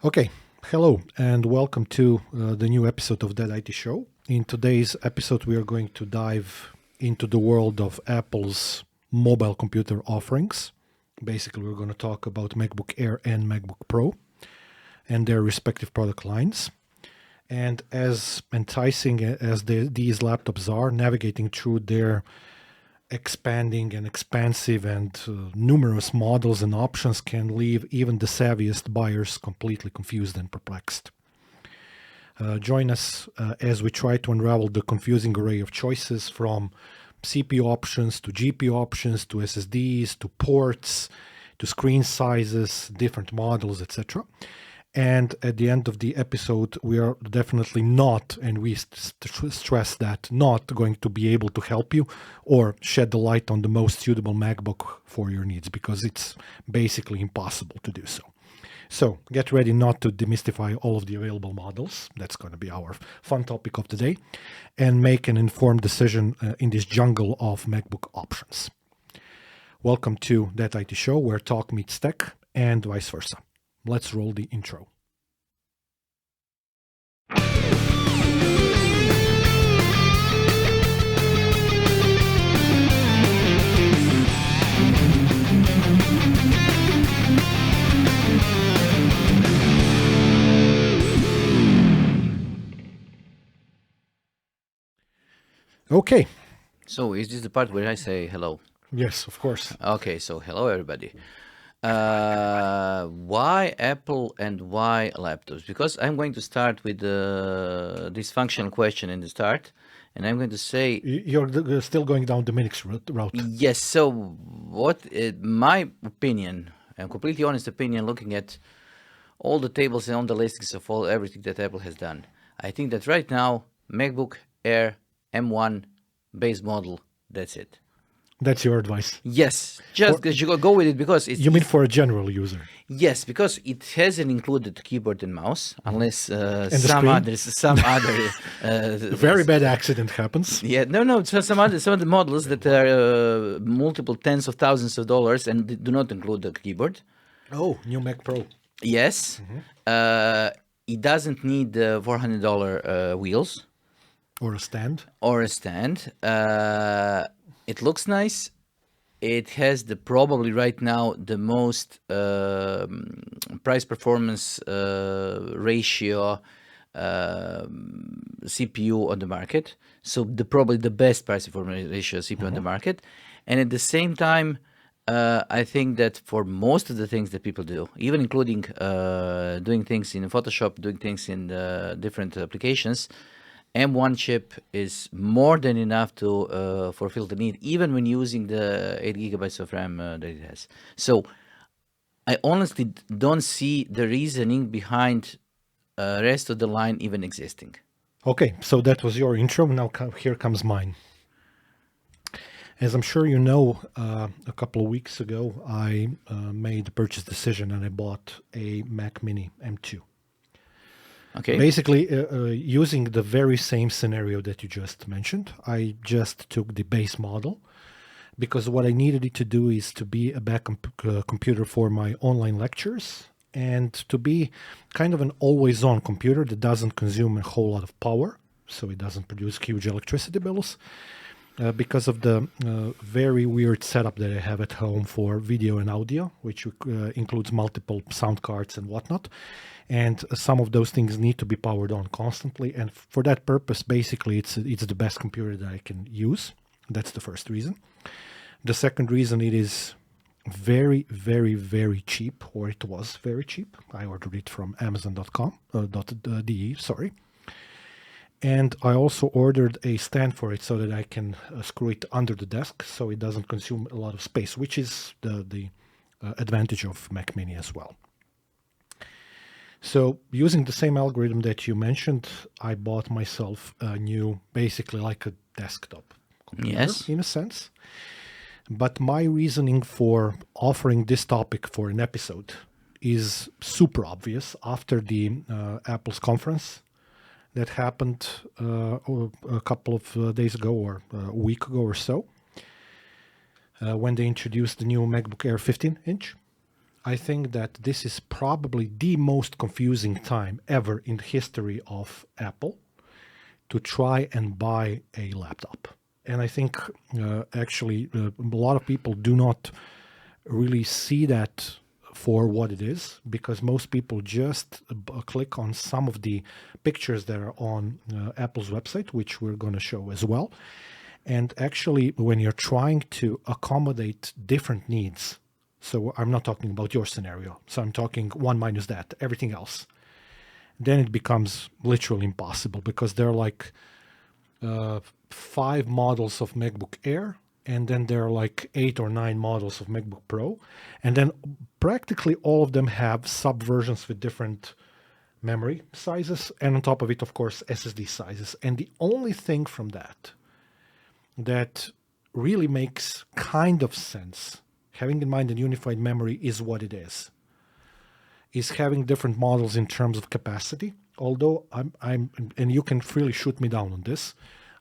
Okay, hello and welcome to the new episode of That IT Show. In today's episode, we are going to dive into the world of Apple's mobile computer offerings. Basically, we're going to talk about MacBook Air and MacBook Pro and their respective product lines. And as enticing as these laptops are, navigating through their expanding and expansive and numerous models and options can leave even the savviest buyers completely confused and perplexed. Join us as we try to unravel the confusing array of choices from CPU options to GPU options to SSDs to ports to screen sizes, different models, etc. And at the end of the episode, we are definitely not, and we stress that, not going to be able to help you or shed the light on the most suitable MacBook for your needs, because it's basically impossible to do so. So get ready not to demystify all of the available models. That's going to be our fun topic of the day, and make an informed decision in this jungle of MacBook options. Welcome to That IT Show, where talk meets tech and vice versa. Let's roll the intro. Okay. So is this the part where I say hello? Yes, of course. Okay, so hello everybody. Why Apple and why laptops? Because I'm going to start with this functional question in the start, and I'm going to say You're still going down Dominic's route. yes. So what my opinion, and completely honest opinion, looking at all the tables and all the listings of everything that Apple has done, I think that right now MacBook Air M1 base model, that's it. That's your advice. Yes, just you go with it because it's. You mean for a general user? Yes, because it hasn't included keyboard and mouse, unless some other. Very bad accident happens. Yeah, no. So some of the models that are multiple tens of thousands of dollars and do not include the keyboard. Oh, new Mac Pro. Yes, it doesn't need the $400 wheels Or a stand. It looks nice. It has probably right now the most price performance ratio CPU on the market. So probably the best price performance ratio CPU on the market. And at the same time, I think that for most of the things that people do, even including doing things in Photoshop, doing things in different applications, M1 chip is more than enough to fulfill the need, even when using the 8 gigabytes of RAM that it has. So I honestly don't see the reasoning behind rest of the line even existing. Okay, so that was your intro. Now here comes mine. As I'm sure you know, a couple of weeks ago, I made the purchase decision and I bought a Mac Mini M2. Okay. Basically, using the very same scenario that you just mentioned, I just took the base model because what I needed it to do is to be a backup computer for my online lectures and to be kind of an always-on computer that doesn't consume a whole lot of power, so it doesn't produce huge electricity bills. Because of the very weird setup that I have at home for video and audio, which includes multiple sound cards and whatnot. And some of those things need to be powered on constantly. And for that purpose, basically, it's the best computer that I can use. That's the first reason. The second reason, it is very, very, very cheap, or it was very cheap. I ordered it from Amazon.com.de, sorry. And I also ordered a stand for it so that I can screw it under the desk so it doesn't consume a lot of space, which is the advantage of Mac Mini as well. So using the same algorithm that you mentioned, I bought myself a new, basically like a desktop computer, Yes. in a sense. But my reasoning for offering this topic for an episode is super obvious after the Apple's conference that happened a couple of days ago or a week ago or so, when they introduced the new MacBook Air 15-inch. I think that this is probably the most confusing time ever in the history of Apple to try and buy a laptop. And I think actually a lot of people do not really see that for what it is, because most people just click on some of the pictures that are on Apple's website, which we're going to show as well. And actually, when you're trying to accommodate different needs, so I'm not talking about your scenario, so I'm talking one minus that, everything else, then it becomes literally impossible, because there are like 5 models of MacBook Air, and then there are like 8 or 9 models of MacBook Pro, and then practically all of them have subversions with different memory sizes, and on top of it, of course, SSD sizes. And the only thing from that really makes kind of sense, having in mind that unified memory is what it is having different models in terms of capacity. Although I'm and you can freely shoot me down on this,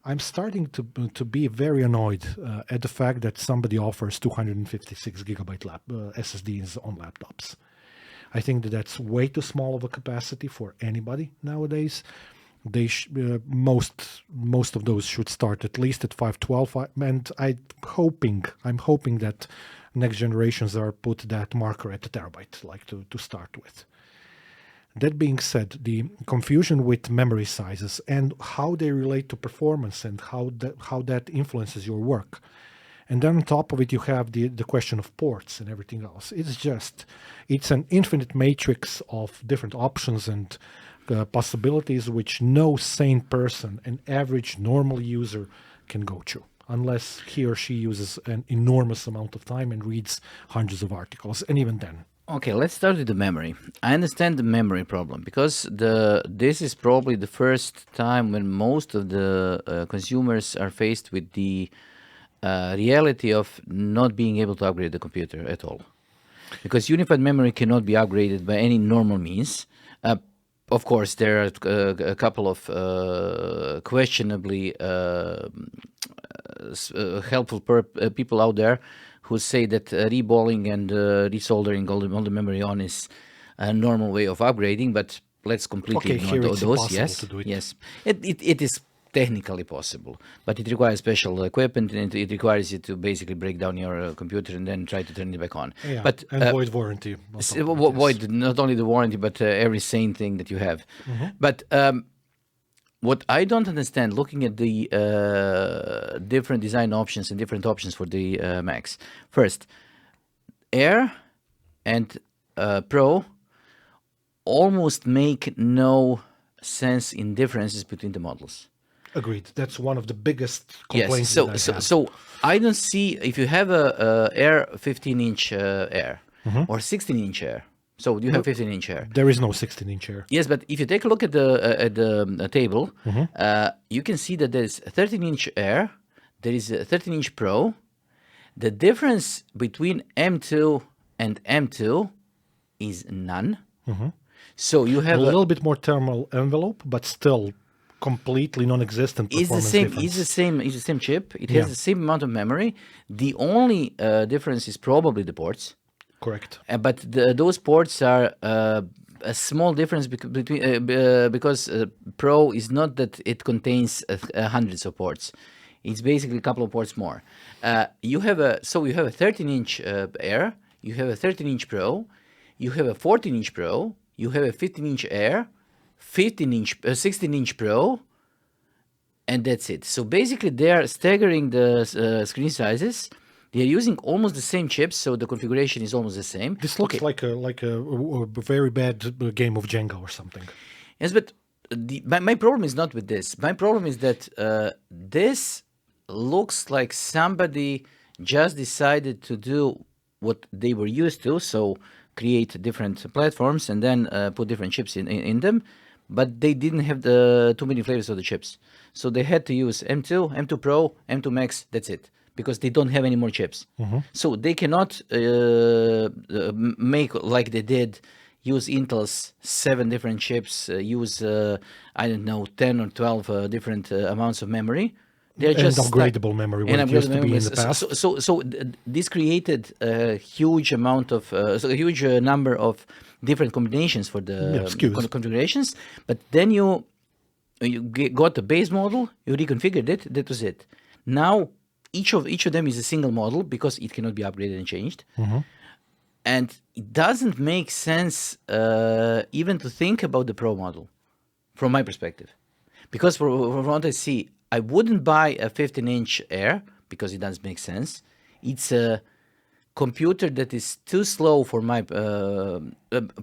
I'm starting to be very annoyed at the fact that somebody offers 256 gigabyte SSDs on laptops. I think that that's way too small of a capacity for anybody nowadays. They most of those should start at least at 512, and I'm hoping that next generations are put that marker at a terabyte, like to start with. That being said, the confusion with memory sizes and how they relate to performance and how that influences your work. And then on top of it, you have the question of ports and everything else. It's an infinite matrix of different options and possibilities which no sane person, an average normal user, can go through, unless he or she uses an enormous amount of time and reads hundreds of articles. And even then. Okay, let's start with the memory. I understand the memory problem, because this is probably the first time when most of the consumers are faced with the reality of not being able to upgrade the computer at all. Because unified memory cannot be upgraded by any normal means. Of course, there are a couple of questionably helpful people out there who say that reballing and resoldering all the memory on is a normal way of upgrading, but let's completely ignore those. Yes, yes, it is technically possible, but it requires special equipment, and it requires you to basically break down your computer and then try to turn it back on. Yeah, but and void warranty. Void not only the warranty, but every sane thing that you have. Mm-hmm. But what I don't understand, looking at the different design options and different options for the Macs. First, Air and Pro almost make no sense in differences between the models. Agreed. That's one of the biggest complaints. Yes. So I don't see, if you have a Air 15-inch Air or 16-inch Air. So you have 15-inch Air. There is no 16-inch Air. Yes, but if you take a look at the table, you can see that there's a 13-inch Air, there is a 13-inch Pro. The difference between M2 and M2 is none. So you have a little bit more thermal envelope, but still completely non-existent performance difference. It's the same chip. It has the same amount of memory. The only difference is probably the ports. Correct. But those ports are a small difference between because Pro is not that it contains hundreds of ports. It's basically a couple of ports more. You have a 13-inch Air. You have a 13-inch Pro. You have a 14-inch Pro. You have a 15-inch Air. 16-inch Pro, and that's it. So basically, they are staggering the screen sizes. They are using almost the same chips, so the configuration is almost the same. This looks like a very bad game of Jenga or something. Yes, but my problem is not with this. My problem is that this looks like somebody just decided to do what they were used to, so create different platforms and then put different chips in them. But they didn't have too many flavors of the chips. So they had to use M2, M2 Pro, M2 Max, that's it. Because they don't have any more chips. So they cannot make like they did, use Intel's 7 different chips, use, 10 or 12 different amounts of memory. They're And just upgradable memory, what and it used to be in memories. the past. This created a huge amount of, a huge number of different combinations for the SKUs. configurations. But then you got the base model, you reconfigured it. That was it. Now each of them is a single model because it cannot be upgraded and changed. And it doesn't make sense even to think about the Pro model, from my perspective, because from what I see, I wouldn't buy a 15-inch Air because it doesn't make sense. It's a computer that is too slow for my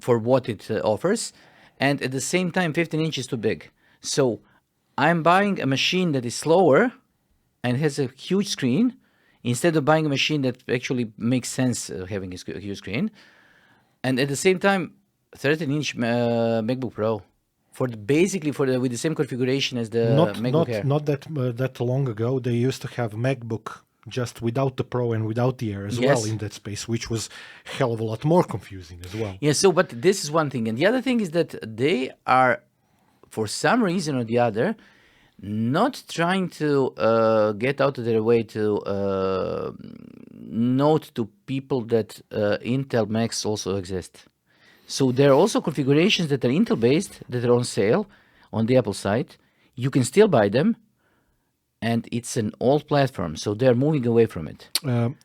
for what it offers, and at the same time, 15 inches is too big. So I'm buying a machine that is slower and has a huge screen instead of buying a machine that actually makes sense having a huge screen. And at the same time, 13-inch MacBook Pro with the same configuration as the MacBook Air. Not that long ago, they used to have MacBook just without the Pro and without the Air as well in that space, which was hell of a lot more confusing as well. Yeah, but this is one thing. And the other thing is that they are, for some reason or the other, not trying to get out of their way to note to people that Intel Macs also exist. So there are also configurations that are Intel-based that are on sale on the Apple site. You can still buy them, and it's an old platform, so they're moving away from it.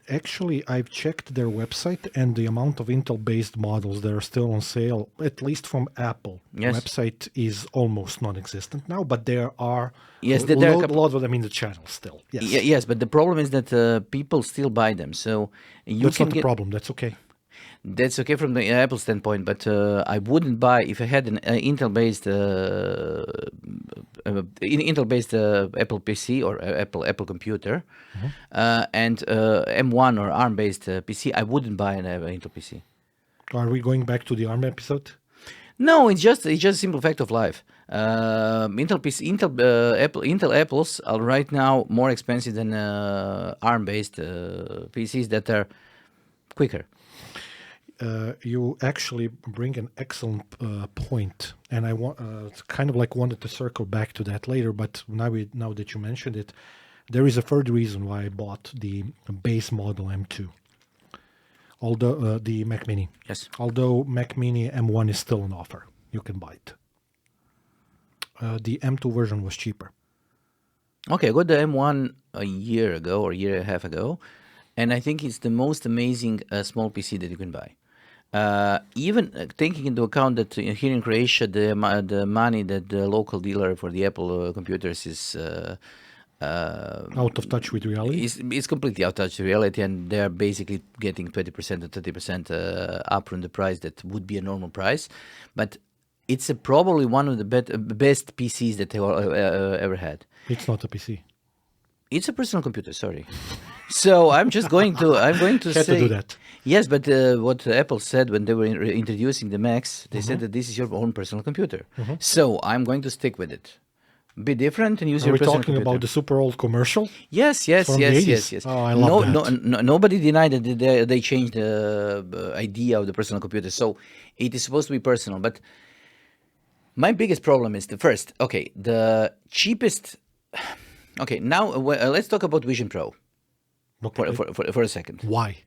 Actually, I've checked their website, and the amount of Intel-based models that are still on sale, at least from Apple website, is almost non-existent now. But there are a lot of them in the channel still. Yes, but the problem is that people still buy them. So that's not the problem. That's okay. That's okay from the Apple standpoint, but I wouldn't buy if I had an Intel-based Apple PC or Apple computer and M1 or ARM-based PC. I wouldn't buy an Intel PC. Are we going back to the ARM episode? No, it's just a simple fact of life. Intel Apples are right now more expensive than ARM-based PCs that are quicker. You actually bring an excellent point, and I wanted to circle back to that later. But now that you mentioned it, there is a third reason why I bought the base model M2. Although the Mac Mini, although Mac Mini M1 is still on offer, you can buy it. The M2 version was cheaper. Okay, I got the M1 a year ago or a year and a half ago, and I think it's the most amazing small PC that you can buy. Even taking into account that here in Croatia, the money that the local dealer for the Apple computers is out of touch with reality. It's completely out of touch with reality, and they're basically getting 20% or 30% up from the price that would be a normal price. But it's probably one of the best PCs that they ever had. It's not a PC. It's a personal computer. Sorry. So I'm going to Had say to do that. Yes, but what Apple said when they were introducing the Macs, they said that this is your own personal computer. So I'm going to stick with it. Be different and use your personal computer. Are we talking about the super old commercial? Yes. Oh, I love that. Nobody denied that they changed the idea of the personal computer. So it is supposed to be personal. But my biggest problem is the cheapest. Okay, now let's talk about Vision Pro for a second. Why?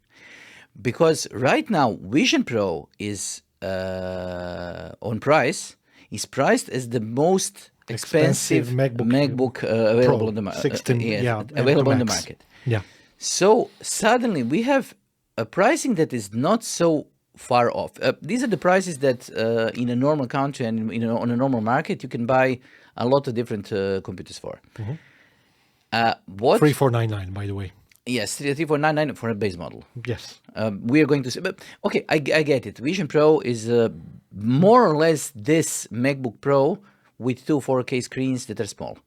Because right now, Vision Pro is on price. Is priced as the most expensive MacBook available Pro, on the market. 16, available on the market. Yeah. So suddenly we have a pricing that is not so far off. These are the prices that in a normal country and on a normal market you can buy a lot of different computers for. 3499, by the way. Yes, 3499 for a base model. Yes. We are going to see. But okay, I get it. Vision Pro is more or less this MacBook Pro with two 4K screens that are small.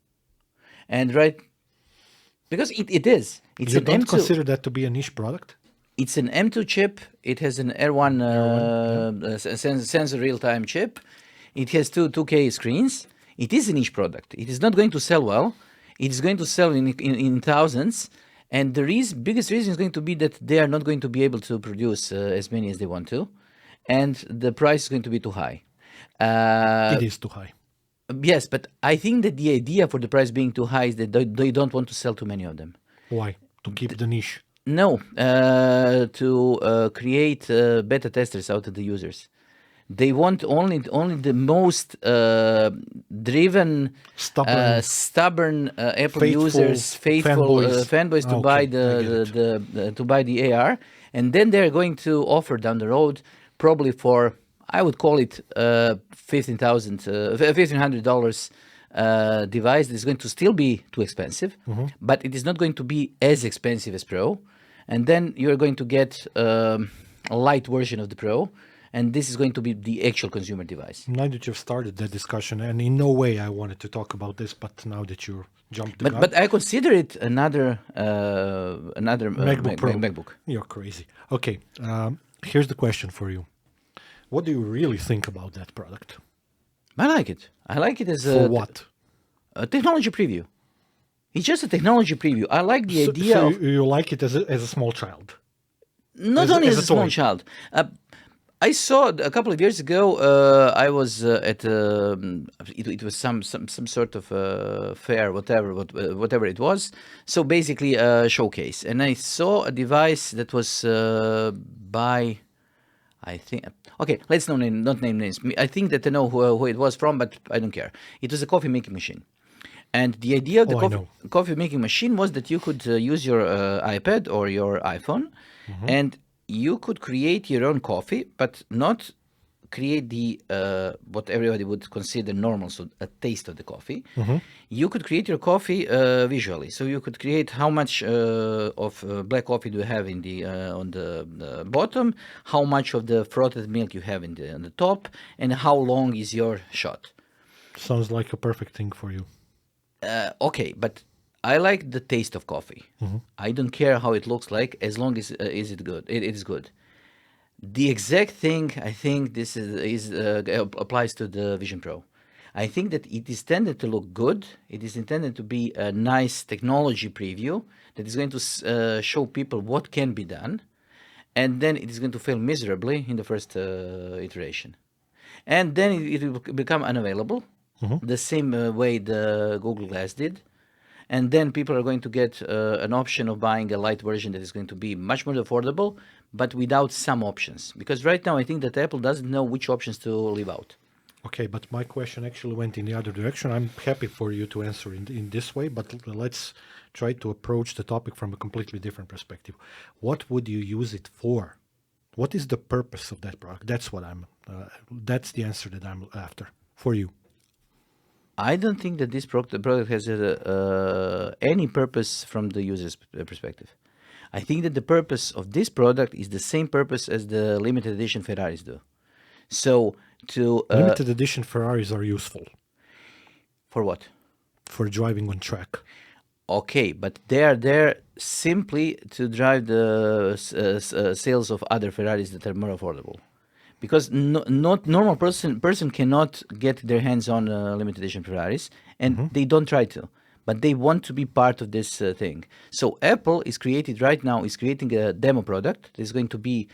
And because it is. It's you an don't M2. Consider that to be a niche product? It's an M2 chip. It has an R1 sensor real-time chip. It has two 2K screens. It is a niche product. It is not going to sell well. It is going to sell in thousands. And the biggest reason is going to be that they are not going to be able to produce as many as they want to. And the price is going to be too high. It is too high. Yes, but I think that the idea for the price being too high is that they don't want to sell too many of them. Why? To keep the niche. No, to create beta testers out of the users. They want only the most driven, Stubborn, Apple faithful users, faithful fanboys to buy Okay, I get it. to buy the AR, and then they're going to offer down the road, probably for, I would call it $1,500 device that is going to still be too expensive, but it is not going to be as expensive as Pro, and then you're going to get a light version of the Pro. And this is going to be the actual consumer device. Now that you've started that discussion, and in no way I wanted to talk about this, but now that you jumped the gun. But I consider it another MacBook Pro. MacBook. You're crazy. Okay, here's the question for you. What do you really think about that product? I like it. I like it as For what? A technology preview. It's just a technology preview. I like the idea so of... you like it as a small child? Not only as a small toy. child. I saw a couple of years ago. I was at it was some sort of fair, whatever it was. So basically a showcase, and I saw a device that was by, I think. Okay, let's not name names. I think that I know who it was from, but I don't care. It was a coffee making machine. And the idea of the coffee making machine was that you could use your iPad or your iPhone, and you could create your own coffee, but not create the what everybody would consider normal, so a taste of the coffee. You could create your coffee visually. So you could create how much of black coffee do you have in the on the bottom, how much of the frothed milk you have on the top, and how long is your shot. Sounds like a perfect thing for you. Okay, but I like the taste of coffee. I don't care how it looks like, as long as is it good. It is good. The exact thing I think this applies to the Vision Pro. I think that it is intended to look good. It is intended to be a nice technology preview that is going to show people what can be done, and then it is going to fail miserably in the first iteration, and then it will become unavailable, the same way the Google Glass did. And then people are going to get an option of buying a light version that is going to be much more affordable, but without some options. Because right now, I think that Apple doesn't know which options to leave out. Okay, but my question actually went in the other direction. I'm happy for you to answer in this way, but let's try to approach the topic from a completely different perspective. What would you use it for? What is the purpose of that product? That's what that's the answer that I'm after for you. I don't think that this product has any purpose from the user's perspective. I think that the purpose of this product is the same purpose as the limited edition Ferraris do. So limited edition Ferraris are useful. For what? For driving on track. Okay, but they are there simply to drive the sales of other Ferraris that are more affordable. Because not normal person cannot get their hands on limited edition Ferraris, and they don't try to, but they want to be part of this thing. So Apple is creating a demo product. There's going to be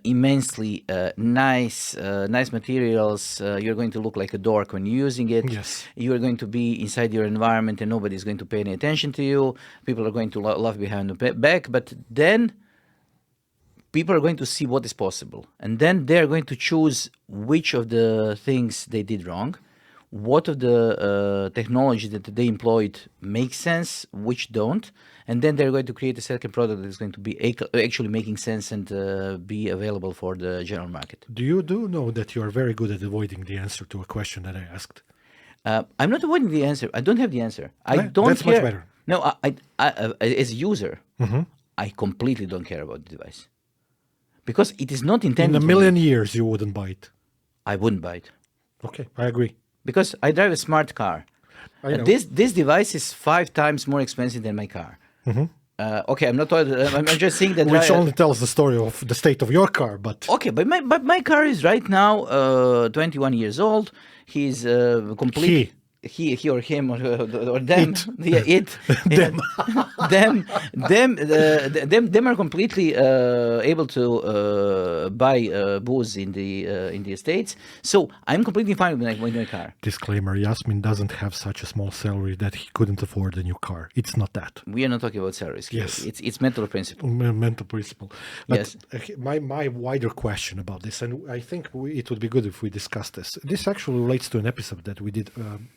immensely nice materials. You're going to look like a dork when you're using it. Yes. You're going to be inside your environment, and nobody's going to pay any attention to you. People are going to laugh behind the back, but then people are going to see what is possible, and then they're going to choose which of the things they did wrong, what of the technology that they employed makes sense, which don't, and then they're going to create a second product that is going to be actually making sense and be available for the general market. Do you know that you are very good at avoiding the answer to a question that I asked? I'm not avoiding the answer. I don't have the answer. That's much better. No, I as a user, I completely don't care about the device. Because it is not intended. In a million years, you wouldn't buy it. I wouldn't buy it. Okay, I agree. Because I drive a smart car. I know. This device is 5 times more expensive than my car. Okay, I'm not. I'm just saying that. Which only tells the story of the state of your car, but okay, but my car is right now 21 years old. He's complete. he or him or them, Them. them are completely able to buy booze in the States. So I'm completely fine with my car. Disclaimer: Jasmin doesn't have such a small salary that he couldn't afford a new car. It's not that. We are not talking about salaries here. Yes. It's mental principle. Mental principle. But Yes. my wider question about this, and I think it would be good if we discuss this. This actually relates to an episode that we did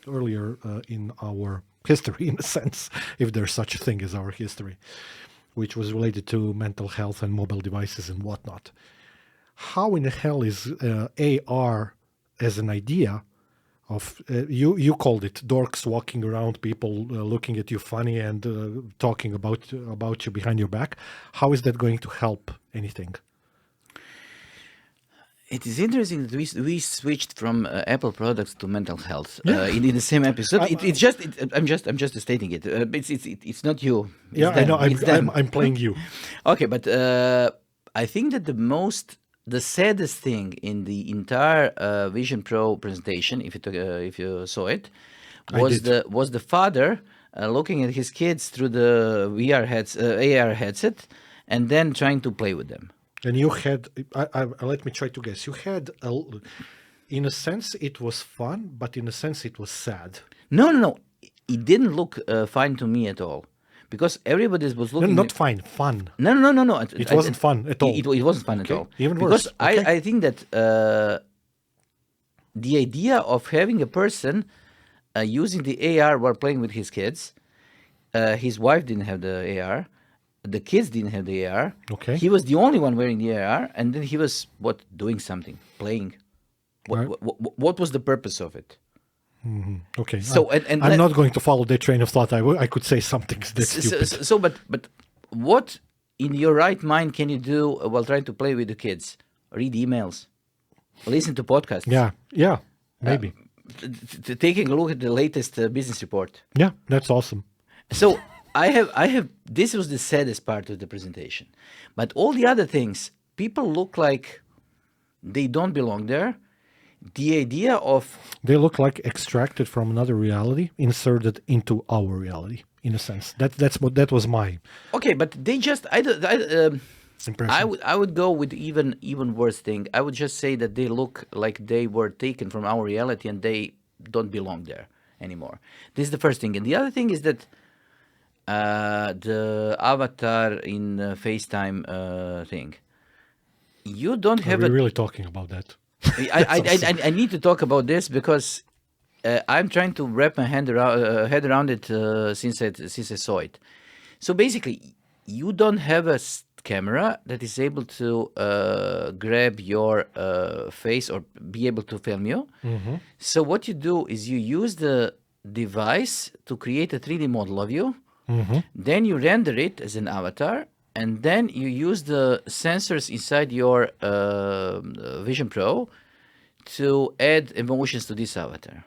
earlier in our history, in a sense, if there's such a thing as our history, which was related to mental health and mobile devices and whatnot. How in the hell is AR as an idea of you called it dorks walking around, people looking at you funny and talking about you behind your back? How is that going to help anything? It is interesting that we switched from Apple products to mental health Yeah. in the same episode. I'm just stating it. It's not you. It's Yeah, I them. know. It's them. I'm playing you. Okay, but I think that the saddest thing in the entire Vision Pro presentation, if you saw it, was the father looking at his kids through the AR headset, and then trying to play with them. And you had, let me try to guess. You had, in a sense, it was fun, but in a sense, it was sad. No. It didn't look fine to me at all, because everybody was No, looking. not fine, fun. No. It wasn't fun at all. It wasn't fun at Okay, all. even Because worse. Okay. I think that the idea of having a person using the AR while playing with his kids, his wife didn't have the AR, the kids didn't have the AR. Okay. He was the only one wearing the AR, and then he was doing something, playing. What was the purpose of it? Okay. So, I'm not going to follow that train of thought. I could say something that's stupid. But what in your right mind can you do while trying to play with the kids? Read emails, listen to podcasts. Yeah, maybe. Taking a look at the latest business report. Yeah, that's awesome. So I have. This was the saddest part of the presentation, but all the other things, people look like they don't belong there. The idea of They look like extracted from another reality, inserted into our reality, in a sense. That was my okay, but they just impression. I would go with even worse thing. I would just say that they look like they were taken from our reality and they don't belong there anymore. This is the first thing, and the other thing is that the avatar in FaceTime thing. You don't have Are we really talking about that? I need to talk about this because I'm trying to wrap my head around it since I saw it. So basically, you don't have a camera that is able to grab your face or be able to film you. Mm-hmm. So what you do is you use the device to create a 3D model of you. Mm-hmm. Then you render it as an avatar. And then you use the sensors inside your Vision Pro to add emotions to this avatar.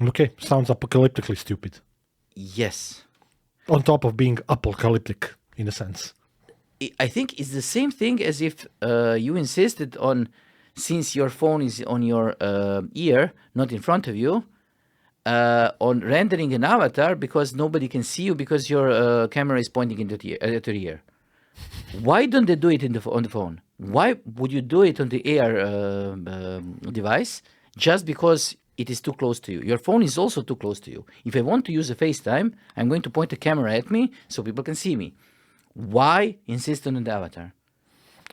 Okay, sounds apocalyptically stupid. Yes. On top of being apocalyptic, in a sense. I think it's the same thing as if you insisted on, since your phone is on your ear, not in front of you, on rendering an avatar because nobody can see you because your camera is pointing into at your ear. Why don't they do it on the phone? Why would you do it on the AR device just because it is too close to you? Your phone is also too close to you. If I want to use a FaceTime, I'm going to point the camera at me so people can see me. Why insist on the avatar?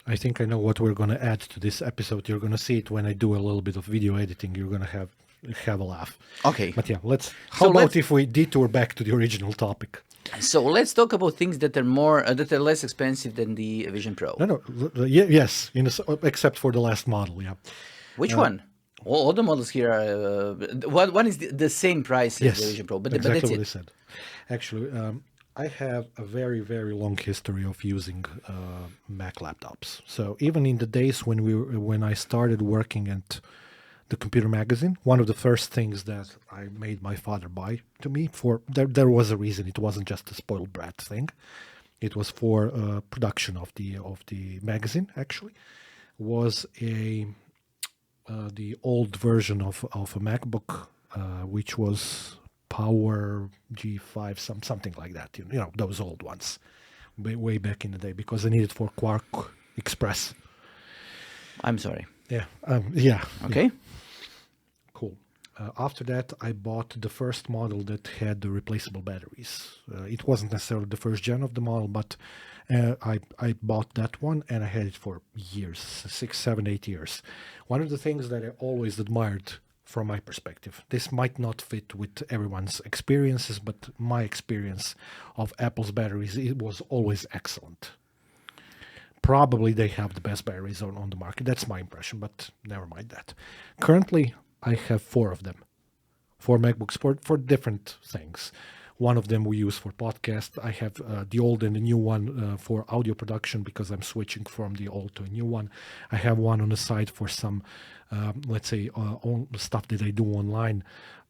I think I know what we're going to add to this episode. You're going to see it when I do a little bit of video editing. You're going to have a laugh. Okay. But yeah, how about if we detour back to the original topic? So let's talk about things that are less expensive than the Vision Pro. No, yes, except for the last model, yeah. Which one? All the models here are one is the same price as the Vision Pro, but exactly that's what it. I said. Actually, I have a very, very long history of using Mac laptops. So even in the days when I started working at the computer magazine, one of the first things that I made my father buy to me there was a reason. It wasn't just a spoiled brat thing. It was for production of the magazine. Actually, was the old version of a MacBook which was Power G5, something like that. You know, those old ones, way back in the day, because I needed for Quark Express. I'm sorry. Yeah. Okay. Cool. After that, I bought the first model that had the replaceable batteries. It wasn't necessarily the first gen of the model, but I bought that one and I had it for years, 6, 7, 8 years. One of the things that I always admired from my perspective, this might not fit with everyone's experiences, but my experience of Apple's batteries, it was always excellent. Probably they have the best batteries on the market. That's my impression, but never mind that. Currently, I have 4 of them, 4 MacBooks for different things. One of them we use for podcast. I have the old and the new one for audio production because I'm switching from the old to a new one. I have one on the side for some, let's say, stuff that I do online.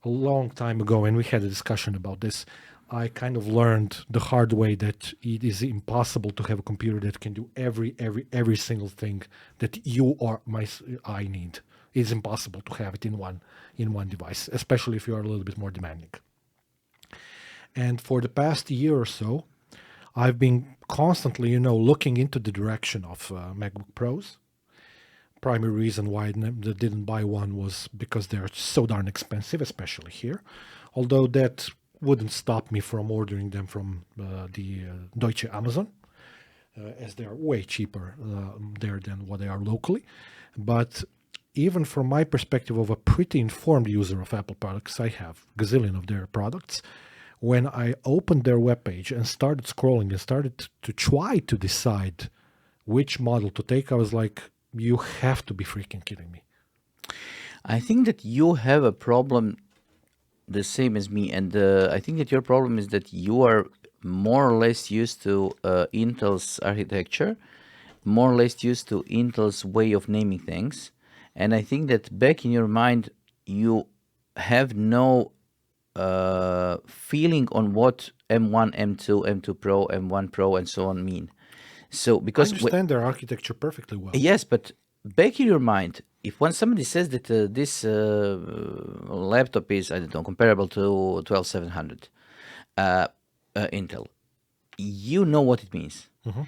A long time ago, and we had a discussion about this, I kind of learned the hard way that it is impossible to have a computer that can do every single thing that you or I need. It's impossible to have it in one device, especially if you are a little bit more demanding. And for the past year or so, I've been constantly, looking into the direction of MacBook Pros. Primary reason why I didn't buy one was because they're so darn expensive, especially here. Although that wouldn't stop me from ordering them from the Deutsche Amazon, as they are way cheaper there than what they are locally. But even from my perspective of a pretty informed user of Apple products, I have gazillion of their products. When I opened their webpage and started scrolling and started to try to decide which model to take, I was like, you have to be freaking kidding me. I think that you have a problem the same as me, and I think that your problem is that you are more or less used to Intel's architecture, more or less used to Intel's way of naming things, and I think that back in your mind you have no feeling on what M1, M2, M2 Pro, M1 Pro, and so on mean. So because I understand their architecture perfectly well. Yes, but back in your mind, if when somebody says that this laptop is, I don't know, comparable to 12700 Intel, you know what it means. Mm-hmm.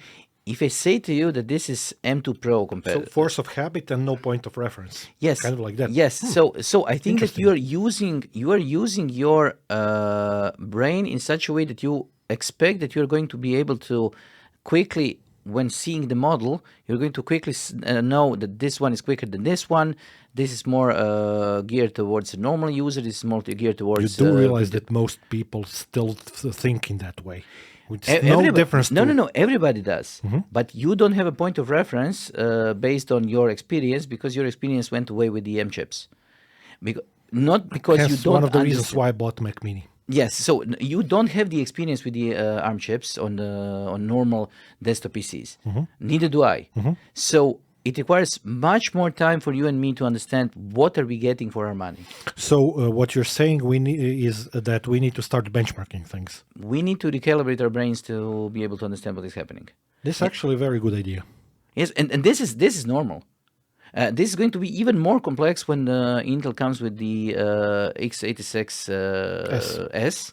If I say to you that this is M2 Pro compared, So force of habit and no point of reference. yes, kind of like that. Yes, so I think that you are using your brain in such a way that you expect that you are going to be able to quickly, when seeing the model, you're going to quickly know that this one is quicker than this one. This is more geared towards a normal user. This is more geared towards. You do realize that most people still think in that way. It's no difference. No. Everybody does, but you don't have a point of reference based on your experience because your experience went away with the M chips. Not because Hence you don't. One of the reasons why I bought Mac Mini. Yes, so you don't have the experience with the ARM chips on normal desktop PCs. Neither do I. So it requires much more time for you and me to understand what are we getting for our money. So what you're saying is that we need to start benchmarking things. We need to recalibrate our brains to be able to understand what is happening. This is actually a very good idea. Yes, and this is normal. This is going to be even more complex when Intel comes with the x86 S,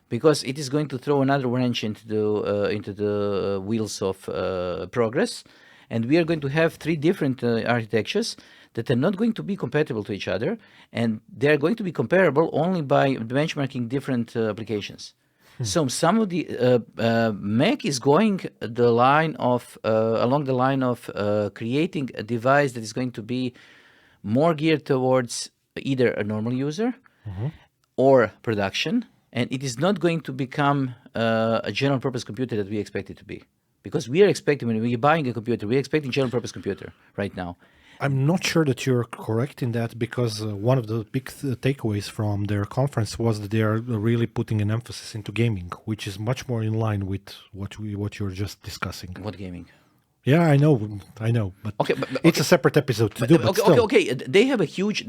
because it is going to throw another wrench into the wheels of progress, and we are going to have 3 different architectures that are not going to be compatible to each other, and they are going to be comparable only by benchmarking different applications. So some of the Mac is going the line of along the line of creating a device that is going to be more geared towards either a normal user or production, and it is not going to become a general purpose computer that we expect it to be. Because we are expecting, when we're buying a computer, we're expecting general purpose computer right now. I'm not sure that you're correct in that, because one of the big takeaways from their conference was that they are really putting an emphasis into gaming, which is much more in line with what you're just discussing. What gaming? Yeah, I know, but, it's a separate episode to do. But okay. They have a huge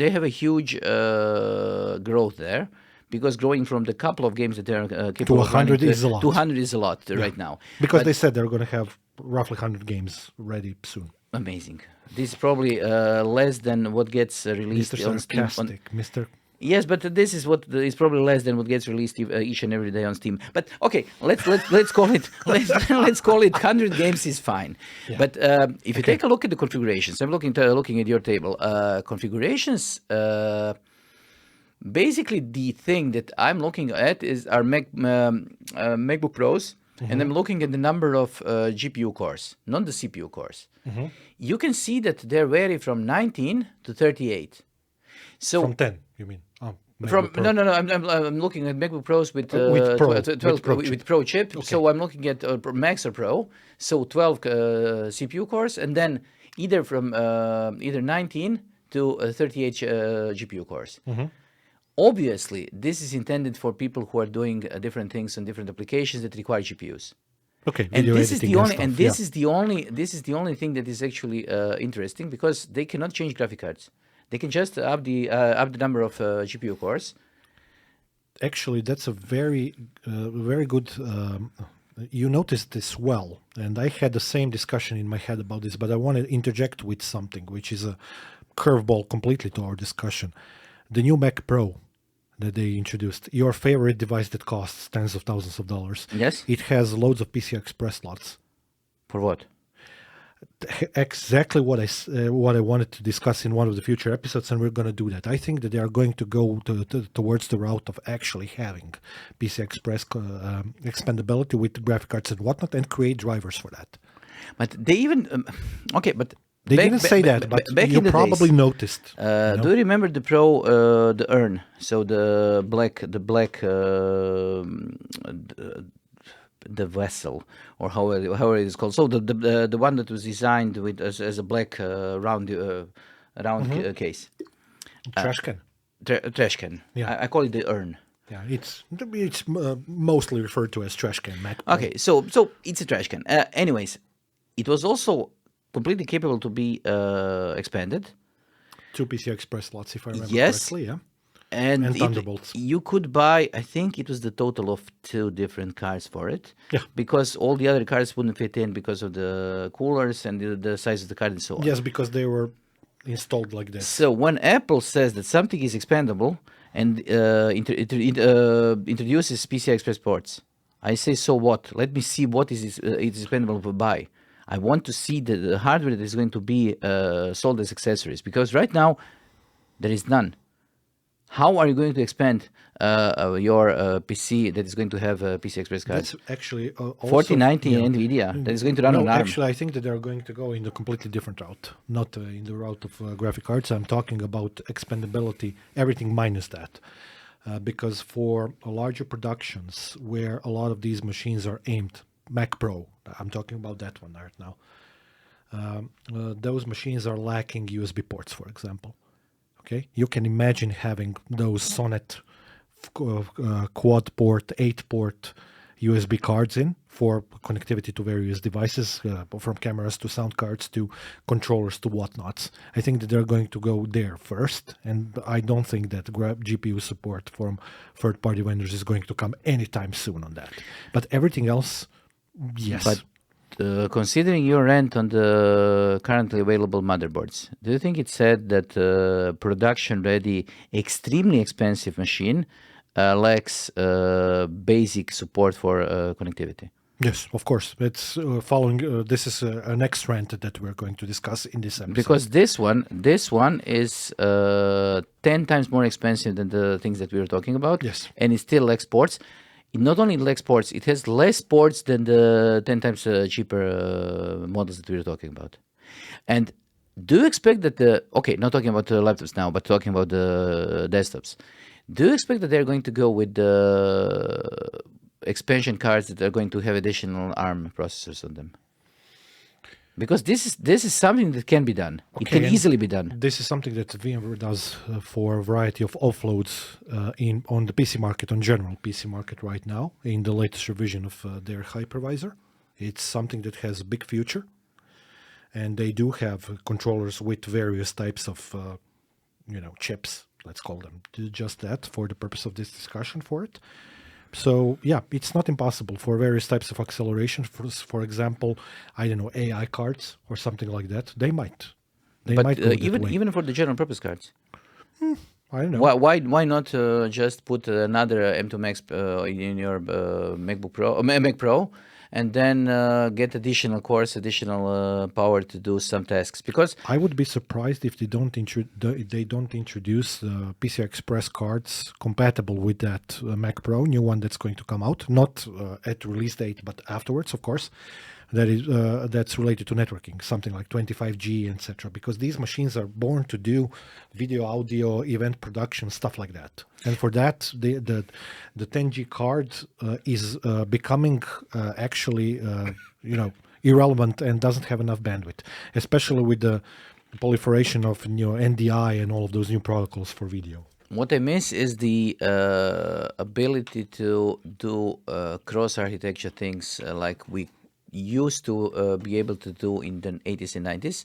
growth there, because growing from the couple of games that they're capable to 100 of running, is a lot. 200 is a lot right now. Because they said they're going to have roughly 100 games ready soon. Amazing. This is probably less than what gets released Mr. on Steam. Sarcastic, Mr. Yes, but this is what is probably less than what gets released each and every day on Steam. But okay, let's call it let's call it 100 games is fine. Yeah. But if you take a look at the configurations, I'm looking at your table. Configurations. Basically, the thing that I'm looking at is our MacBook Pros, and I'm looking at the number of GPU cores, not the CPU cores. You can see that they vary from 19 to 38. So From 10, you mean? from MacBook Pro. no, I'm looking at MacBook Pros with With Pro, 12 with Pro with chip. Pro chip. So I'm looking at Max or Pro. So 12 CPU cores, and then either from either 19 to 38 GPU cores. Obviously, this is intended for people who are doing different things on different applications that require GPUs. Okay, And video this is editing the only, stuff, and this is the only thing that is actually interesting, because they cannot change graphic cards. They can just up the number of GPU cores. Actually, that's a very good. You noticed this well, and I had the same discussion in my head about this, but I want to interject with something which is a curveball completely to our discussion. The new Mac Pro that they introduced, your favorite device that costs tens of thousands of dollars. Yes. It has loads of PCI Express slots. For what? Exactly what I wanted to discuss in one of the future episodes, and we're going to do that. I think that they are going to go towards the route of actually having PCI Express expandability with graphic cards and whatnot, and create drivers for that. But they even okay, but They didn't say that, but back you in the probably days, noticed. Do you remember the Pro, the urn? So the black, the vessel, or however it is called. So the one that was designed with as a black round case, Trash can. trash can. Yeah. I call it the urn. Yeah, it's mostly referred to as trash can. Mac Pro. Okay, so it's a trash can. Anyways, it was also completely capable to be expanded. 2 PCI Express slots, if I remember Yes. correctly. Yeah. And Thunderbolts. you could buy, I think it was the total of 2 different cards for it. Yeah. Because all the other cards wouldn't fit in because of the coolers and the size of the card and so on. Yes, because they were installed like this. So when Apple says that something is expandable and introduces PCI Express ports, I say, so what? Let me see what is it's expandable to buy. I want to see the hardware that is going to be sold as accessories, because right now there is none. How are you going to expand your PC that is going to have a PC Express card? That's actually also 4090 NVIDIA that is going to run on ARM. Actually, I think that they're going to go in a completely different route, not in the route of graphic cards. I'm talking about expandability, everything minus that. Because for larger productions where a lot of these machines are aimed, Mac Pro, I'm talking about that one right now, those machines are lacking USB ports, for example. Okay, you can imagine having those Sonnet quad port, 8-port USB cards in for connectivity to various devices, from cameras to sound cards to controllers to whatnots. I think that they're going to go there first, and I don't think that GPU support from third-party vendors is going to come anytime soon on that. But everything else, yes. But considering your rent on the currently available motherboards, do you think it's said that production-ready, extremely expensive machine lacks basic support for connectivity? Yes, of course. It's following. This is a next trend that we're going to discuss in this episode. Because this one is 10 times more expensive than the things that we were talking about. Yes. And it still lacks ports. It not only lacks ports, it has less ports than the 10 times cheaper models that we were talking about. And do you expect that not talking about the laptops now, but talking about the desktops, do you expect that they're going to go with the expansion cards that are going to have additional ARM processors on them? Because this is something that can be done. Okay, it can easily be done. This is something that VMware does for a variety of offloads on the PC market, on general PC market right now, in the latest revision of their hypervisor. It's something that has a big future, and they do have controllers with various types of chips, let's call them just that for the purpose of this discussion for it. So yeah, it's not impossible for various types of acceleration. For example, I don't know, AI cards or something like that. They might. They might go that way. Even for the general purpose cards. I don't know. Why not just put another M2 Max in your MacBook Pro, Mac Pro, and then get additional cores, additional power to do some tasks? Because I would be surprised if they don't introduce PCI Express cards compatible with that Mac Pro, new one that's going to come out, not at release date, but afterwards, of course. That's related to networking, something like 25G, etc. Because these machines are born to do video, audio, event production, stuff like that. And for that, the 10G card is becoming actually, irrelevant and doesn't have enough bandwidth, especially with the proliferation of NDI and all of those new protocols for video. what I miss is the ability to do cross-architecture things like we used to be able to do in the 80s and 90s,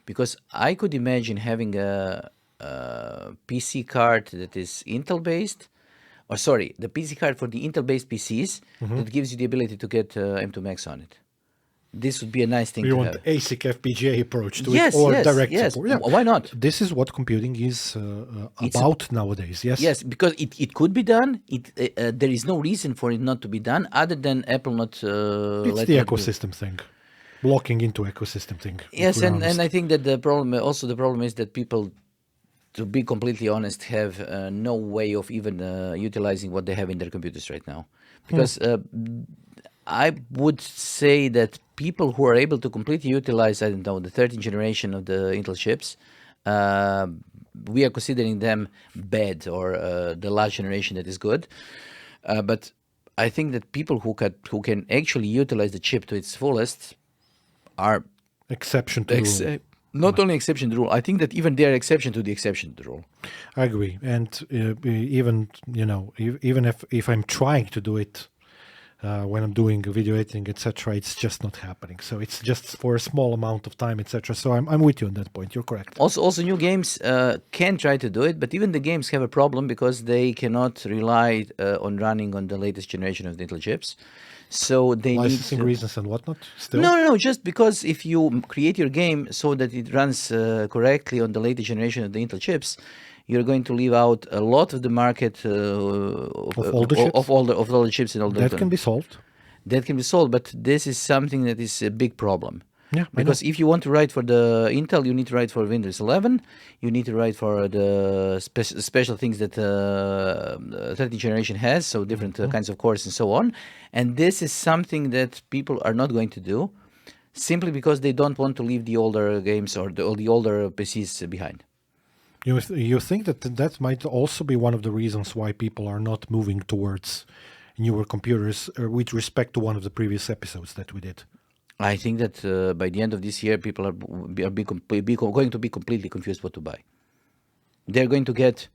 because I could imagine having a PC card that is Intel-based, or sorry, the PC card for the Intel-based PCs that gives you the ability to get M2 Max on it. This would be a nice thing You to want have. ASIC FPGA approach to Yes, it, or yes, direct yes. support. Yeah. Why not? This is what computing is about nowadays. Yes. Yes, because it could be done. There is no reason for it not to be done, other than Apple not. It's letting the it do. ecosystem thing, blocking into ecosystem thing. if Yes, we're and honest. I think that the problem is that people, to be completely honest, have no way of even utilizing what they have in their computers right now. Because I would say that people who are able to completely utilize, I don't know, the 13th generation of the Intel chips, we are considering them bad, or the last generation that is good. But I think that people who can actually utilize the chip to its fullest are Exception to the rule. not only exception to the rule. I think that even they are exception to the exception to the rule. I agree, and even even if I'm trying to do it when I'm doing video editing, etc., it's just not happening. So it's just for a small amount of time, etc. So I'm with you on that point. You're correct. Also, new games can try to do it, but even the games have a problem because they cannot rely on running on the latest generation of the Intel chips. So they Licensing need reasons and whatnot. Still, no, just because if you create your game so that it runs correctly on the latest generation of the Intel chips, you're going to leave out a lot of the market of all the chips? of all the chips and all that can be solved. that can be solved. But this is something that is a big problem. Yeah, I know. Because if you want to write for the Intel, you need to write for Windows 11. You need to write for the special things that 13th generation has, so different kinds of cores and so on. And this is something that people are not going to do, simply because they don't want to leave the older games or the older PCs behind. You think that might also be one of the reasons why people are not moving towards newer computers with respect to one of the previous episodes that we did? I think that by the end of this year, people are going to be completely confused what to buy. They're going to get.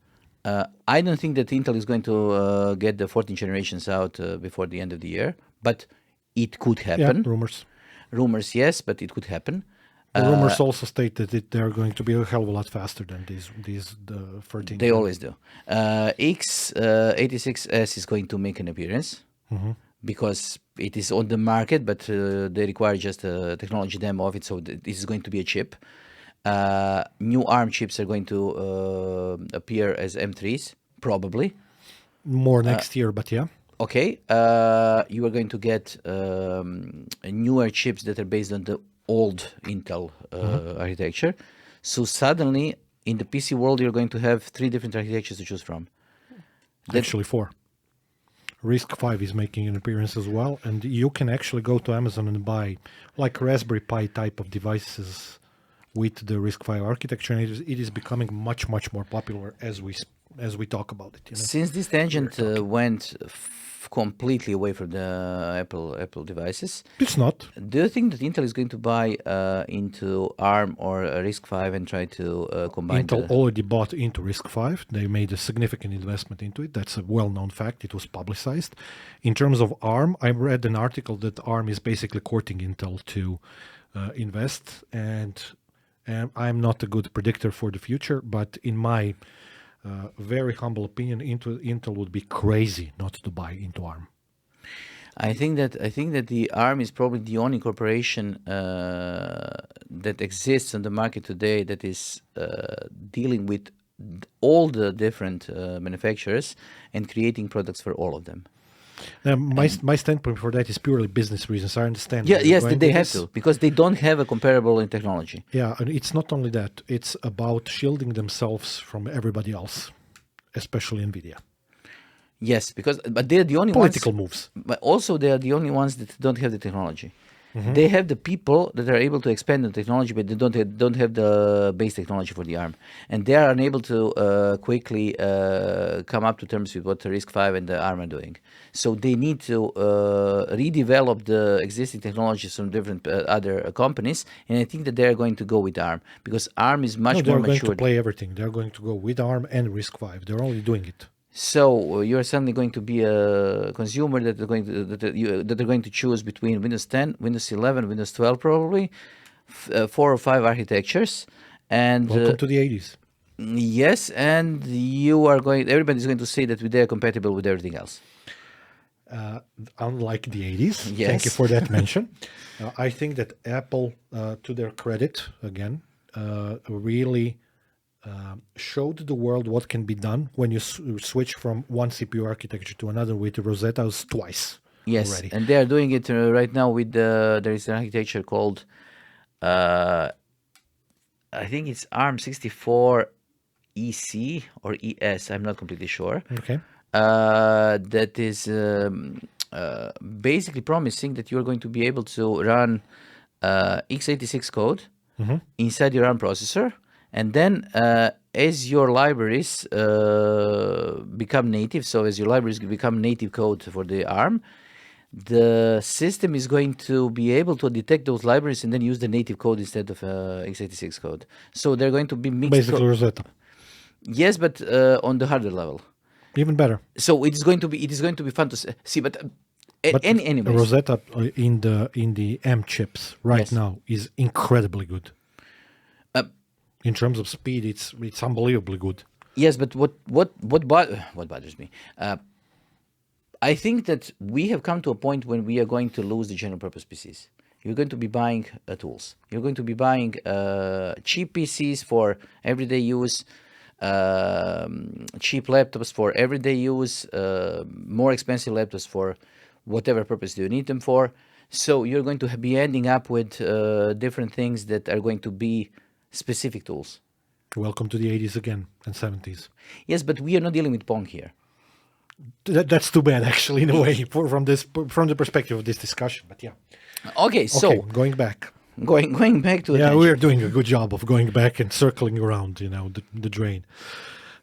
I don't think that Intel is going to get the 14th generations out before the end of the year, but it could happen. Yeah, rumors. Rumors, yes, but it could happen. The rumors also state that they're going to be a hell of a lot faster than the 13. They always do. X86S is going to make an appearance because it is on the market, but they require just a technology demo of it, so this is going to be a chip. New ARM chips are going to appear as M3s, probably. More next year, but yeah. Okay. You are going to get newer chips that are based on the old Intel architecture. So suddenly, in the PC world, you're going to have 3 different architectures to choose from. Actually, 4. RISC-V is making an appearance as well, and you can actually go to Amazon and buy like Raspberry Pi type of devices with the RISC-V architecture, and it is becoming much more popular as we talk about it. Since this tangent went completely away from the Apple devices, It's not. do you think that Intel is going to buy into ARM or RISC-V and try to combine? Intel already bought into RISC-V. They made a significant investment into it. That's a well-known fact. It was publicized. In terms of ARM, I read an article that ARM is basically courting Intel to invest, and I'm not a good predictor for the future, but in my very humble opinion, Intel would be crazy not to buy into ARM. I think that the ARM is probably the only corporation that exists on the market today that is dealing with all the different manufacturers and creating products for all of them. Now, my standpoint for that is purely business reasons. I understand. Yeah, where you're yes, going they with have this. to, because they don't have a comparable in technology. Yeah, and it's not only that. It's about shielding themselves from everybody else, especially Nvidia. Yes, because but they're the only Political ones. moves. But also they are the only ones that don't have the technology. Mm-hmm. They have the people that are able to expand the technology, but they don't have the base technology for the ARM, and they are unable to quickly come up to terms with what the RISC-V and the ARM are doing. So they need to redevelop the existing technologies from different other companies, and I think that they are going to go with ARM because ARM is much No, more they're going to matured. play everything. They're going to go with ARM and RISC-V. They're only doing it. So you're suddenly going to be a consumer that are going to that are going to choose between Windows 10, Windows 11, Windows 12, probably 4 or 5 architectures, and Welcome to the 80s. yes, and you are going. Everybody's going to say that they are compatible with everything else. Unlike the 80s. Thank you Yes. for that mention. I think that Apple, to their credit, again, really showed the world what can be done when you switch from one CPU architecture to another with Rosetta's twice Yes, already. and they are doing it right now with there is an architecture called I think it's ARM 64 EC or ES. I'm not completely sure. Okay. That is basically promising that you're going to be able to run x86 code inside your ARM processor, and then as your libraries become native, so as your libraries become native code for the ARM, the system is going to be able to detect those libraries and then use the native code instead of x86 code. So they're going to be mixed. Basically, Rosetta. Yes, but on the hardware level. Even better. So it is going to be fun to see. But But anyways, Rosetta in the M chips right Yes. now is incredibly good. Uh, In terms of speed, it's unbelievably good. yes, but what bothers me? I think that we have come to a point when we are going to lose the general purpose PCs. You're going to be buying tools. You're going to be buying cheap PCs for everyday use, cheap laptops for everyday use, more expensive laptops for whatever purpose you need them for. So you're going to be ending up with different things that are going to be specific tools. Welcome to the 80s again and 70s. Yes, but we are not dealing with Pong here. That's too bad, actually, in a way, from the perspective of this discussion. But yeah. Okay, so Okay, going back. going back to the Yeah, tangent. we're doing a good job of going back and circling around, the drain,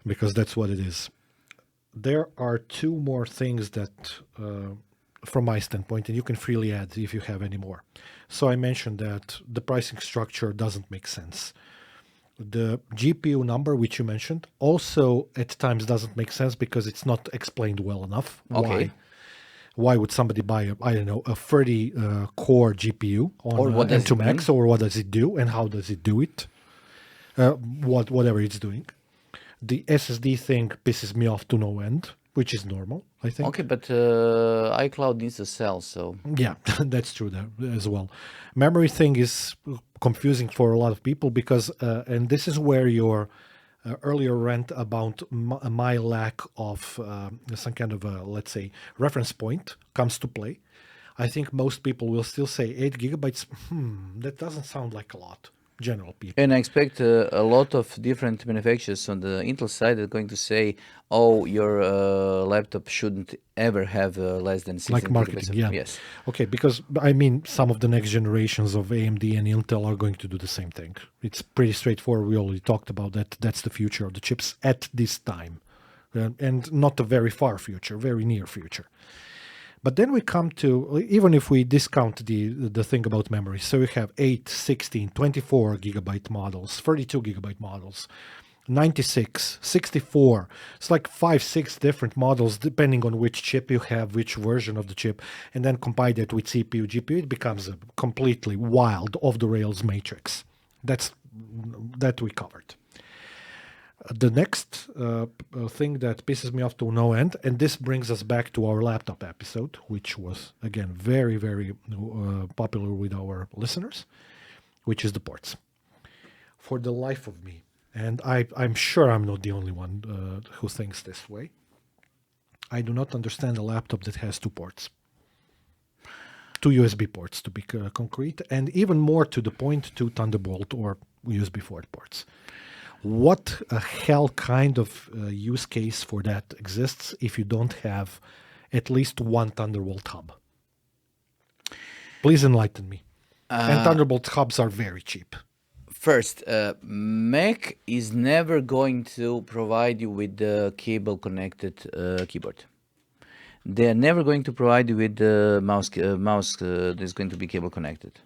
because that's what it is. There are two more things that, from my standpoint, and you can freely add if you have any more. So I mentioned that the pricing structure doesn't make sense. The GPU number, which you mentioned, also at times doesn't make sense because it's not explained well enough. Okay. Why would somebody buy a 30 core GPU on Or what does M2 it Max, mean? or what does it do and how does it do it? Whatever it's doing. The SSD thing pisses me off to no end, which is normal, I think. Okay, but iCloud needs to sell, so Yeah, that's true there as well. Memory thing is confusing for a lot of people because, and this is where your earlier rant about my lack of some kind of a, let's say, reference point comes to play. I think most people will still say 8 gigabytes. That doesn't sound like a lot. General people. and I expect a lot of different manufacturers on the Intel side are going to say, "Oh, your laptop shouldn't ever have less than 16 Like gigabytes marketing, of-" yeah. Yes. Okay, because I mean, some of the next generations of AMD and Intel are going to do the same thing. It's pretty straightforward. We already talked about that. That's the future of the chips at this time, and not a very far future, very near future. But then we come to, even if we discount the thing about memory, so we have 8, 16, 24 gigabyte models, 32 gigabyte models, 96, 64. It's like 5, 6 different models depending on which chip you have, which version of the chip, and then combine that with CPU, GPU. It becomes a completely wild, off the rails matrix. That we covered. The next thing that pisses me off to no end, and this brings us back to our laptop episode, which was, again, very, very popular with our listeners, which is the ports. For the life of me, and I'm sure I'm not the only one who thinks this way. I do not understand a laptop that has two ports. Two USB ports, to be concrete, and even more to the point, two Thunderbolt or USB 4 ports. What hell kind of use case for that exists if you don't have at least one Thunderbolt hub? Please enlighten me. And Thunderbolt hubs are very cheap. First, Mac is never going to provide you with the cable connected keyboard. They are never going to provide you with the mouse that's going to be cable connected.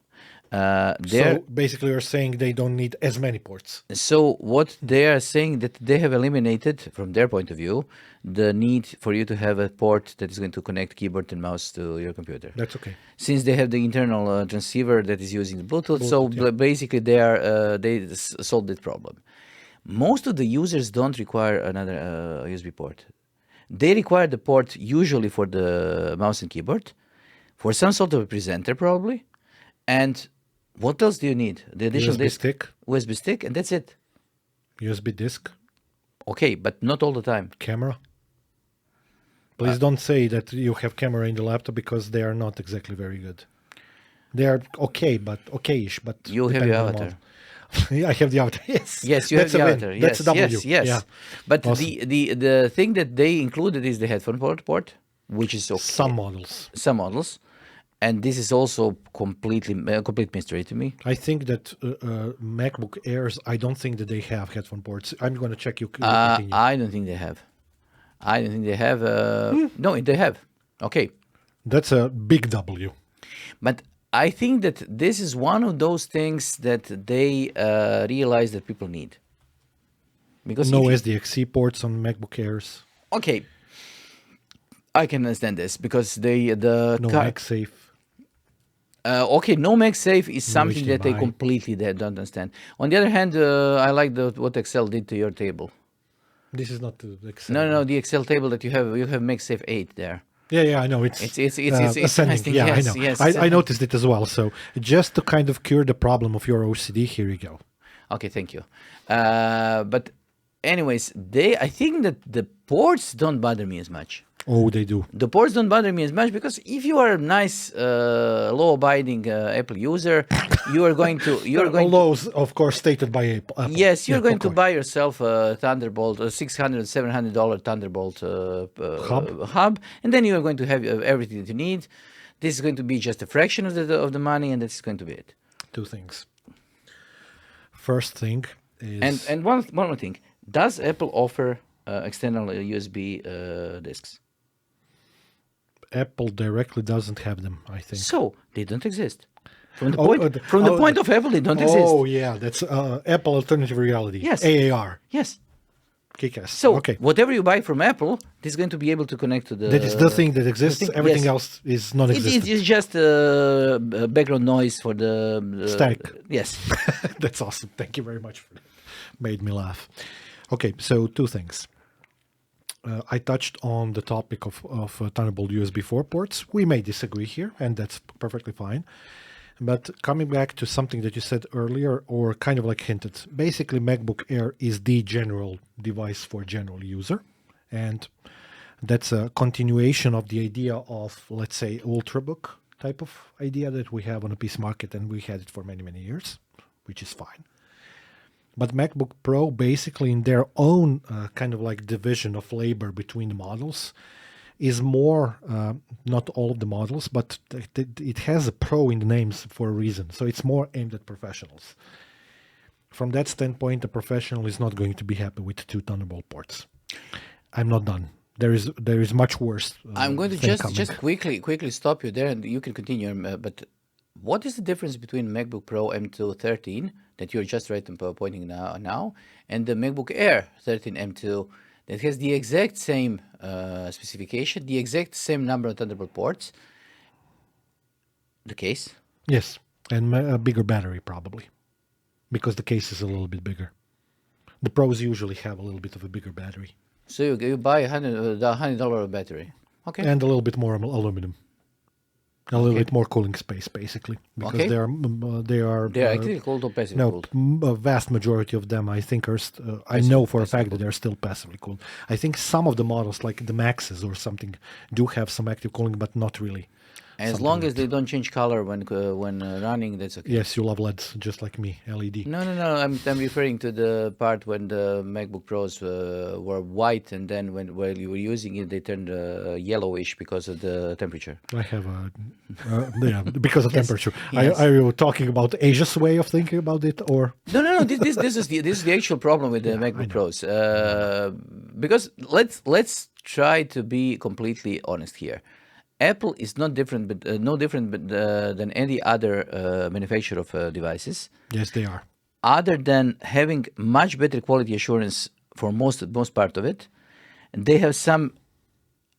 So basically, you're saying they don't need as many ports. So what they are saying that they have eliminated, from their point of view, the need for you to have a port that is going to connect keyboard and mouse to your computer. That's okay. Since they have the internal transceiver that is using the Bluetooth, yeah. basically they solved that problem. Most of the users don't require another USB port. They require the port usually for the mouse and keyboard, for some sort of a presenter probably, and what else do you need? The additional USB stick. USB stick, and that's it. USB disk. Okay, but not all the time. Camera. Please don't say that you have camera in the laptop because they are not exactly very good. They are okay, but okayish. But You have your depending on avatar. model. Yeah, I have the avatar. Yes. Yes, you have the avatar. Yes, That's a W. yes. Yeah. But Awesome. the thing that they included is the headphone port, which is okay. Some models. Some models, and this is also complete mystery to me. I think that MacBook Airs, I don't think that they have headphone ports. I'm going to check you. Continue. I don't think they have. I don't think they have. No, they have. Okay, That's a big W. but I think that this is one of those things that they realize that people need. Because No if SDXC ports on MacBook Airs. okay, I can understand this because No MagSafe. Okay, no MagSafe is something that they HDMI. completely don't understand. On the other hand, I like what Excel did to your table. This is not the Excel. No, the Excel table that you have MagSafe 8 there. Yeah, I know. It's It's ascending. interesting. Yeah, Yes, I know. yes, I noticed it as well. So just to kind of cure the problem of your OCD, here you go. Okay, thank you. But anyways, I think that the ports don't bother me as much. Oh, they do. The ports don't bother me as much because if you are a nice, law-abiding Apple user, you're going to Laws, of course, stated by Apple. yes, you're Yeah, going of to course. buy yourself a Thunderbolt, a $600, $700 Thunderbolt hub, and then you are going to have everything that you need. This is going to be just a fraction of the money, and that's going to be it. Two things. First thing is And one more thing: does Apple offer external USB discs? Apple directly doesn't have them, I think. So they don't exist. From the Oh, point of Apple, they don't exist. Oh, yeah, that's Apple Alternative Reality. Yes. AAR. Yes. Kick-ass. So okay. whatever you buy from Apple, this is going to be able to connect to the. That is the thing that exists. thing- Everything yes. else is non-existent. It is just background noise for the Static. Yes. That's awesome. Thank you very much for that. Made me laugh. Okay, so two things. I touched on the topic of Thunderbolt USB 4 ports. We may disagree here, and that's perfectly fine. But coming back to something that you said earlier, or kind of like hinted, basically MacBook Air is the general device for general user. And that's a continuation of the idea of, let's say, Ultrabook type of idea that we have on the PC market, and we had it for many, many years, which is fine. But MacBook Pro, basically in their own kind of like division of labor between the models, is more, not all of the models, but it has a Pro in the names for a reason. So it's more aimed at professionals. From that standpoint, a professional is not going to be happy with two Thunderbolt ports. I'm not done. There is much worse. I'm going to thing just coming. quickly stop you there, and you can continue. But what is the difference between MacBook Pro M2 13 that you're just pointing now, and the MacBook Air 13 M2 that has the exact same specification, the exact same number of Thunderbolt ports? The case. Yes, and a bigger battery probably, because the case is a little bit bigger. The Pros usually have a little bit of a bigger battery. So you buy $100 battery. Okay. And a little bit more aluminum. A little bit more cooling space, basically, because Okay. they are They are actively cooled or passively no, cooled? a vast majority of them, I think, are. I Passive- know for a passively fact that cooled. they're still passively cooled. I think some of the models, like the Maxes or something, do have some active cooling, but not really. As Something long as that. they don't change color when running, that's okay. Yes, you love LEDs just like me. LED. No, no, no. I'm referring to the part when the MacBook Pros were white, and then while you were using it, they turned yellowish because of the temperature. I have a yeah because of Yes, temperature. yes. Are you talking about Asia's way of thinking about it, or No, no, no. This is the actual problem with the yeah? I MacBook know. Pros. I know. Because let's try to be completely honest here. Apple is not different, but no different than any other manufacturer of devices, Yes, they are. other than having much better quality assurance for most part of it. And they have some,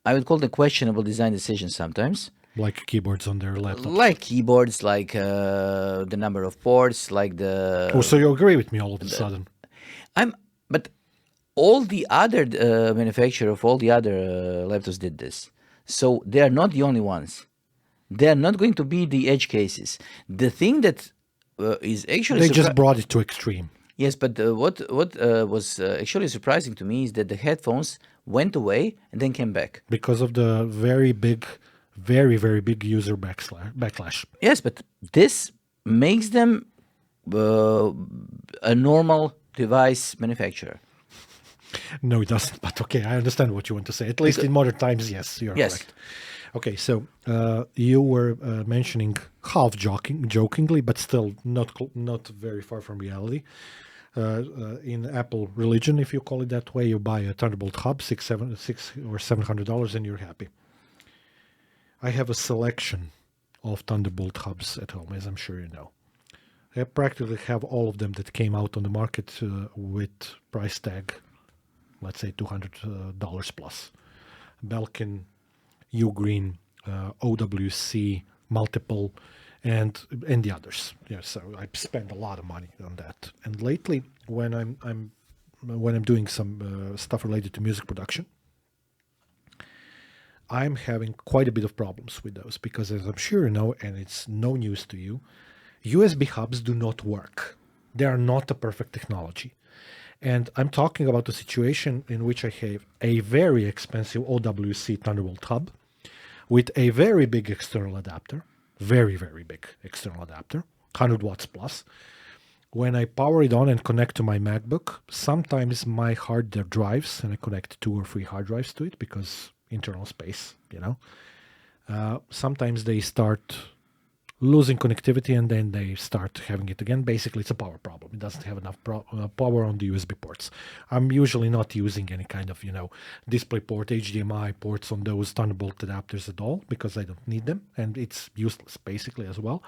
I would call them questionable design decisions sometimes, Like keyboards on their laptops. like keyboards, like the number of ports, like Oh, the so you agree with me all of a sudden? I'm but all the other manufacturer of all the other laptops did this. So they are not the only ones. They are not going to be the edge cases. The thing that is actually They just brought it to extreme yes, but what was actually surprising to me is that the headphones went away and then came back. because of the very big, very big user backlash. Yes, but this makes them a normal device manufacturer. No, it doesn't. But okay, I understand what you want to say. At least in modern times, yes, you're Yes. correct. Okay, so you were mentioning half jokingly, but still not very far from reality. In Apple religion, if you call it that way, you buy a Thunderbolt hub, six or $700, and you're happy. I have a selection of Thunderbolt hubs at home, as I'm sure you know. I practically have all of them that came out on the market with price tag, let's say $200 plus. Belkin, Ugreen, OWC, multiple, and the others. Yeah, so I spend a lot of money on that. And lately, when I'm doing some stuff related to music production, I'm having quite a bit of problems with those because, as I'm sure you know, and it's no news to you, USB hubs do not work. They are not a perfect technology. And I'm talking about a situation in which I have a very expensive OWC Thunderbolt hub with a very big external adapter, very big external adapter, 100 watts plus. When I power it on and connect to my MacBook, sometimes my hard drives, and I connect 2 or 3 hard drives to it because internal space, sometimes they start losing connectivity and then they start having it again. Basically, it's a power problem. It doesn't have enough power on the USB ports. I'm usually not using any kind of, display port, HDMI ports on those Thunderbolt adapters at all because I don't need them and it's useless basically as well.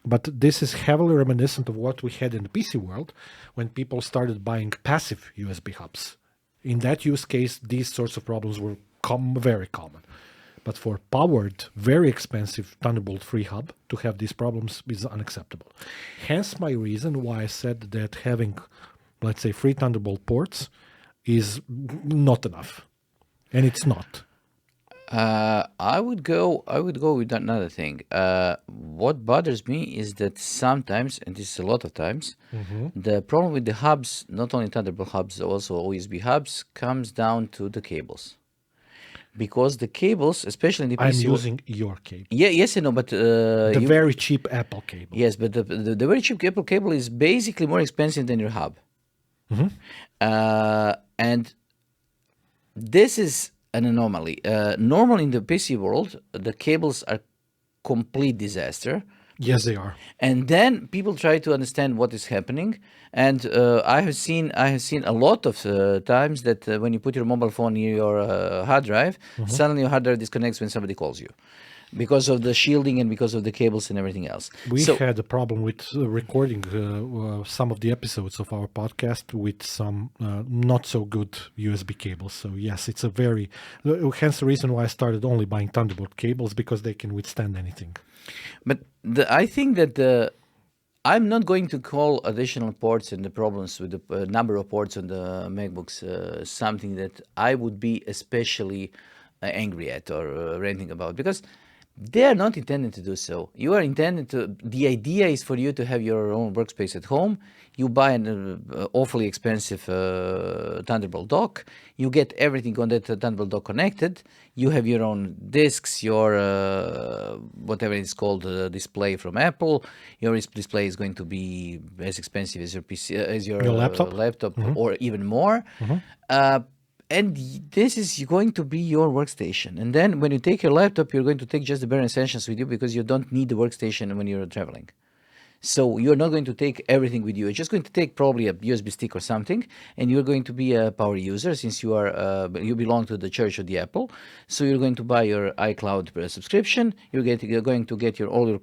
But this is heavily reminiscent of what we had in the PC world when people started buying passive USB hubs. In that use case, these sorts of problems were very common. But for powered, very expensive Thunderbolt 3 hub, to have these problems is unacceptable. Hence my reason why I said that having, let's say, 3 Thunderbolt ports is not enough. And it's not. I would go with another thing. What bothers me is that sometimes, and this is a lot of times, the problem with the hubs, not only Thunderbolt hubs, also USB hubs, comes down to the cables. Because the cables, especially in the I'm PC, using your cable. yeah, yes, I know, but The very cheap Apple cable. yes, but the very cheap Apple cable is basically more expensive than your hub, and this is an anomaly. Normally in the PC world, the cables are complete disaster. Yes, they are. And then people try to understand what is happening, and I have seen a lot of times that when you put your mobile phone near your hard drive, suddenly your hard drive disconnects when somebody calls you, because of the shielding and because of the cables and everything else. We had a problem with recording some of the episodes of our podcast with some not so good USB cables. So yes, it's a very hence the reason why I started only buying Thunderbolt cables because they can withstand anything. But I think that I'm not going to call additional ports and the problems with the number of ports on the MacBooks something that I would be especially angry at or ranting about, because They are not intended to do so. You are intended to. The idea is for you to have your own workspace at home. You buy an awfully expensive Thunderbolt dock. You get everything on that Thunderbolt dock connected. You have your own disks, your whatever it's called, display from Apple. Your display is going to be as expensive as your PC, as your laptop, or even more. And this is going to be your workstation. And then when you take your laptop, you're going to take just the bare essentials with you because you don't need the workstation when you're traveling. So you're not going to take everything with you. You're just going to take probably a USB stick or something, and you're going to be a power user since you are you belong to the Church of the Apple. So you're going to buy your iCloud subscription. You're going to get all your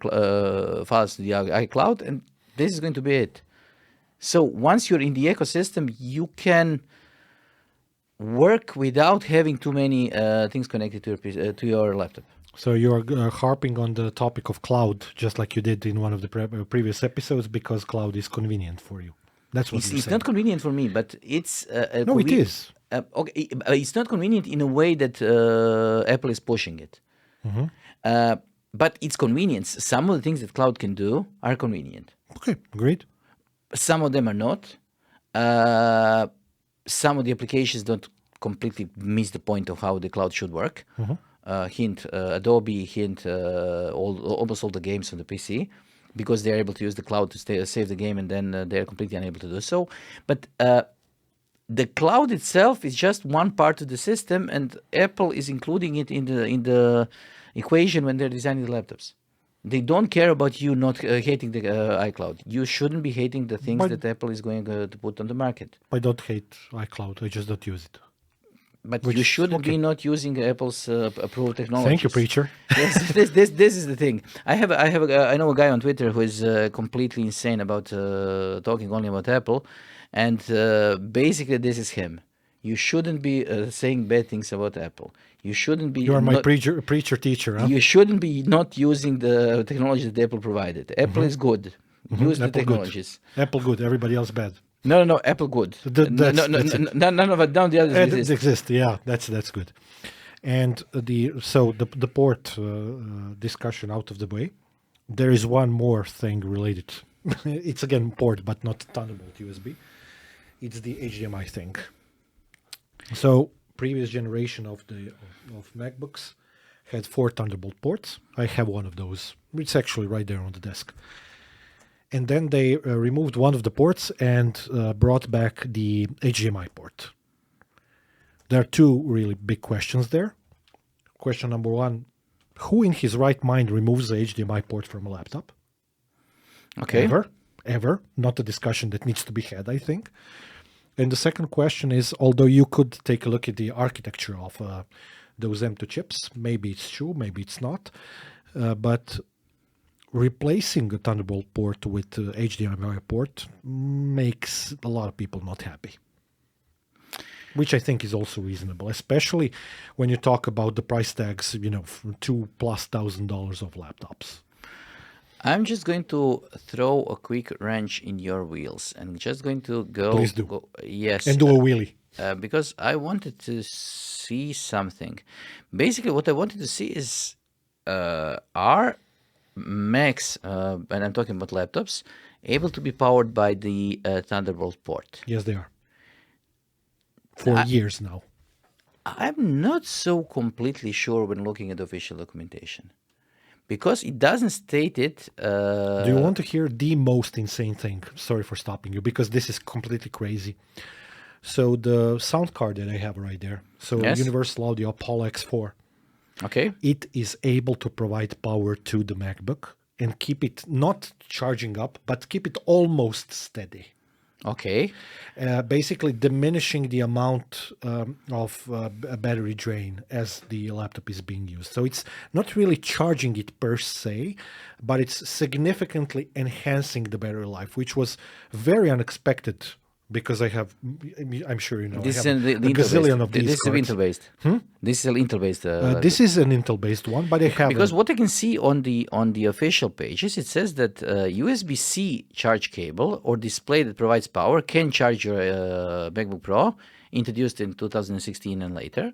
files to the iCloud, and this is going to be it. So once you're in the ecosystem, you can work without having too many things connected to your laptop. So you're harping on the topic of cloud, just like you did in one of the previous episodes, because cloud is convenient for you. That's what you're saying. It's not convenient for me, but it's no, it is. Okay, it's not convenient in a way that Apple is pushing it. But it's convenience. Some of the things that cloud can do are convenient. Okay, great. Some of them are not. Some of the applications don't completely miss the point of how the cloud should work. Hint Adobe, hint almost all the games on the PC, because they're able to use the cloud to save the game, and then they're completely unable to do so. But the cloud itself is just one part of the system, and Apple is including it in the equation when they're designing the laptops. They don't care about you not hating the iCloud. You shouldn't be hating the things that Apple is going to put on the market. I don't hate iCloud. I just don't use it. But you shouldn't be not using Apple's approved technology. Thank you, preacher. Yes, this is the thing. I know a guy on Twitter who is completely insane about talking only about Apple, and basically this is him. You shouldn't be saying bad things about Apple. You shouldn't be. You are my preacher teacher. Huh? You shouldn't be not using the technology that Apple provided. Apple is good. Use the technologies. Good. Apple good. Everybody else bad. No, Apple good. None of it. None of the others exist. Yeah, that's good. And the port discussion out of the way. There is one more thing related. It's again port, but not Thunderbolt USB. It's the HDMI thing. So previous generation of MacBooks had 4 Thunderbolt ports. I have one of those. It's actually right there on the desk. And then they removed one of the ports and brought back the HDMI port. There are 2 really big questions there. Question number 1, who in his right mind removes the HDMI port from a laptop? Okay. Ever. Not a discussion that needs to be had, I think. And the second question is, although you could take a look at the architecture of those M2 chips, maybe it's true, maybe it's not, but replacing a Thunderbolt port with HDMI port makes a lot of people not happy, which I think is also reasonable, especially when you talk about the price tags, for $2,000+ of laptops. I'm just going to throw a quick wrench in your wheels and just going to go. Please do. Yes. And do a wheelie. Because I wanted to see something. Basically, what I wanted to see is are Macs, and I'm talking about laptops, able to be powered by the Thunderbolt port? Yes, they are. For years now. I'm not so completely sure when looking at official documentation, because it doesn't state it. Do you want to hear the most insane thing? Sorry for stopping you, because this is completely crazy. So the sound card that I have right there, Yes. Universal Audio Apollo X4, Okay. it is able to provide power to the MacBook and keep it not charging up, but keep it almost steady. Okay. Basically diminishing the amount of battery drain as the laptop is being used. So it's not really charging it per se, but it's significantly enhancing the battery life, which was very unexpected, because I'm sure you know, This is I have the a gazillion of these This is cards. Intel-based. This is an Intel-based. This is an Intel-based one, but I have Because what I can see on the official pages, it says that USB-C charge cable or display that provides power can charge your MacBook Pro, introduced in 2016 and later.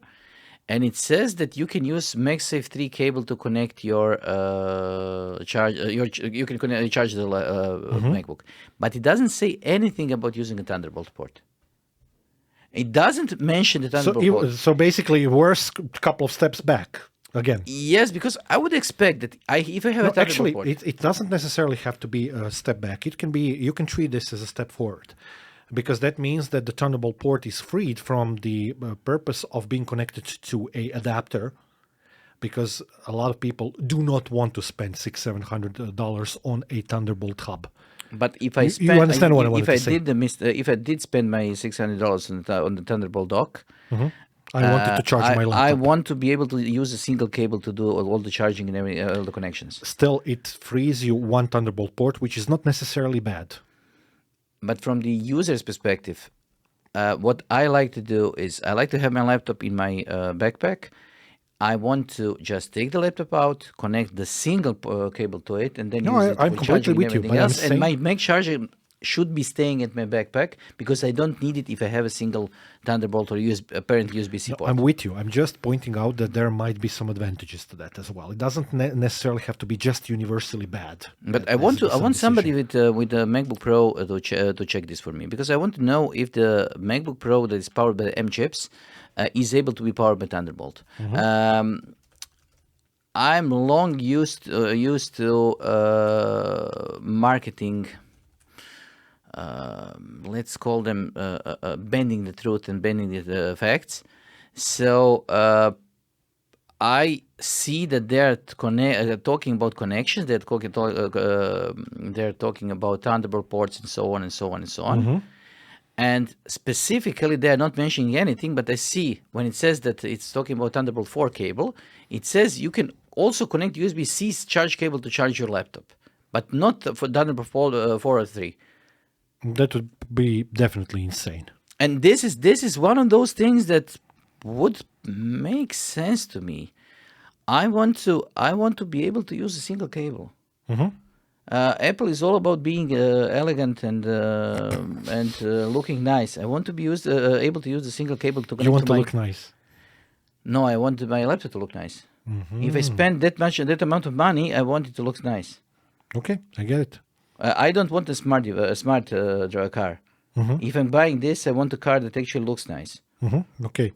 and it says that you can use MagSafe 3 cable to connect your charge. You can charge the MacBook, but it doesn't say anything about using a Thunderbolt port. It doesn't mention the Thunderbolt port. So basically, we're a couple of steps back again. Yes, because I would expect that if I have a Thunderbolt Actually, port, it doesn't necessarily have to be a step back. It can be. You can treat this as a step forward, because that means that the Thunderbolt port is freed from the purpose of being connected to a adapter, because a lot of people do not want to spend $600-700 on a Thunderbolt hub. but if I spend, you understand what I wanted if I to say. did if I did spend my $600 on the Thunderbolt dock, I wanted to charge my laptop. I want to be able to use a single cable to do all the charging and all the connections. Still, it frees you one Thunderbolt port, which is not necessarily bad. But from the user's perspective, what I like to do is I like to have my laptop in my backpack. I want to just take the laptop out, connect the single cable to it, and then use it I'm for completely charging and with you, everything but I'm else. And saying- my Mac charger should be staying at my backpack because I don't need it if I have a single Thunderbolt or apparent USB-C port. I'm with you. I'm just pointing out that there might be some advantages to that as well. It doesn't necessarily have to be just universally bad. But I want somebody with a MacBook Pro to check this for me, because I want to know if the MacBook Pro that is powered by the M chips is able to be powered by Thunderbolt. I'm long used to marketing. Let's call them bending the truth and bending the facts. So I see that they're talking about connections. They're talking about Thunderbolt ports and so on and so on and so on. And specifically, they're not mentioning anything. But I see when it says that it's talking about Thunderbolt 4 cable, it says you can also connect USB-C charge cable to charge your laptop, but not for Thunderbolt 4 or 3. That would be definitely insane. And this is one of those things that would make sense to me. I want to be able to use a single cable. Apple is all about being elegant and looking nice. I want to be able to use a single cable to connect. You want to look nice. No, I want my laptop to look nice. If I spend that amount of money, I want it to look nice. Okay, I get it. I don't want a smart car. If I'm buying this, I want a car that actually looks nice. Okay,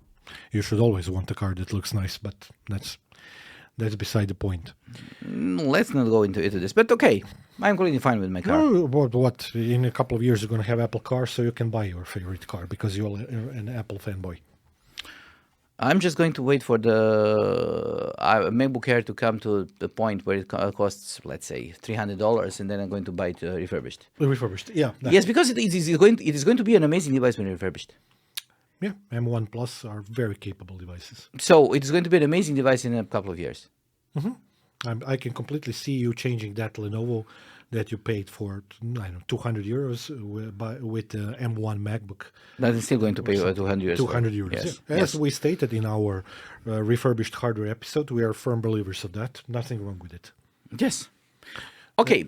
you should always want a car that looks nice, but that's beside the point. Let's not go into this, but okay, I'm completely fine with my car. What? In a couple of years, you're going to have Apple cars, so you can buy your favorite car because you're an Apple fanboy. I'm just going to wait for the MacBook Air to come to the point where it costs, let's say, $300, and then I'm going to buy it refurbished. Refurbished, yeah. Yes, because it is going to be an amazing device when refurbished. Yeah, M1 Plus are very capable devices. So it's going to be an amazing device in a couple of years. I can completely see you changing that Lenovo that you paid for, I don't know, €200 with the M1 MacBook. But I'm still going to pay €200. €200. Yes. Yeah. As we stated in our refurbished hardware episode, we are firm believers of that. Nothing wrong with it. Yes. Okay,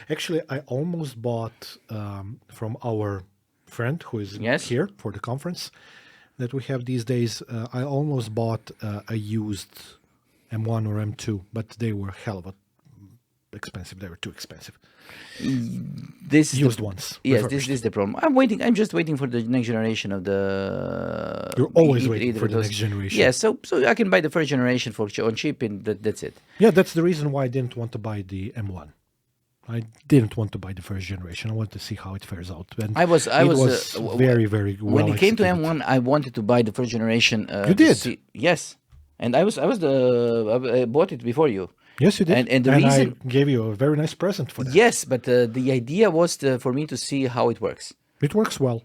Actually, I almost bought from our friend who is here for the conference that we have these days. I almost bought a used M1 or M2, but they were hell of a expensive. They were too expensive. This used ones. Yes, this is the problem. I'm just waiting for the next generation of the. You're always waiting for the next generation. Yeah, so I can buy the first generation on cheap, and that's it. Yeah, that's the reason why I didn't want to buy the M1. I didn't want to buy the first generation. I wanted to see how it fares out. And I was very, very well. When it came to M1, I wanted to buy the first generation. You did? Yes, and I bought it before you. Yes, you did. And the reason I gave you a very nice present for that. Yes, but the idea was for me to see how it works. It works well.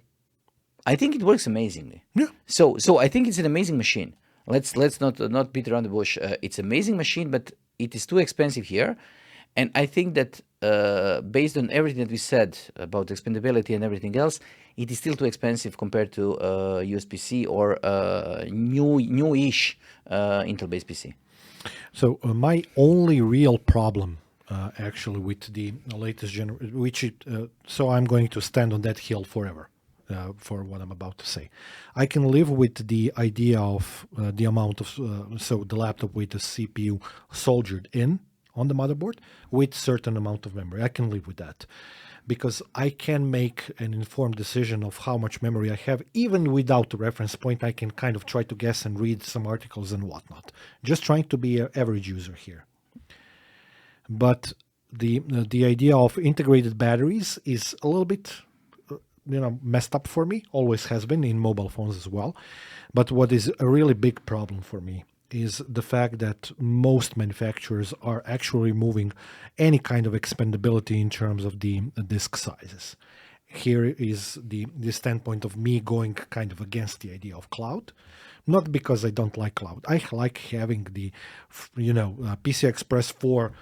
I think it works amazingly. Yeah. So I think it's an amazing machine. Let's not beat around the bush. It's an amazing machine, but it is too expensive here. And I think that based on everything that we said about expandability and everything else, it is still too expensive compared to USB-C or new-ish Intel-based PC. So my only real problem, actually, with the latest generation, so I'm going to stand on that hill forever. for what I'm about to say. I can live with the idea of the amount of, so the laptop with the CPU soldered in on the motherboard with certain amount of memory. I can live with that because I can make an informed decision of how much memory I have. Even without the reference point, I can kind of try to guess and read some articles and whatnot. Just trying to be an average user here. But the idea of integrated batteries is a little bit messed up for me. Always has been in mobile phones as well. But what is a really big problem for me is the fact that most manufacturers are actually removing any kind of expandability in terms of the disk sizes. Here is the standpoint of me going kind of against the idea of cloud. Not because I don't like cloud. I like having the, PCI Express for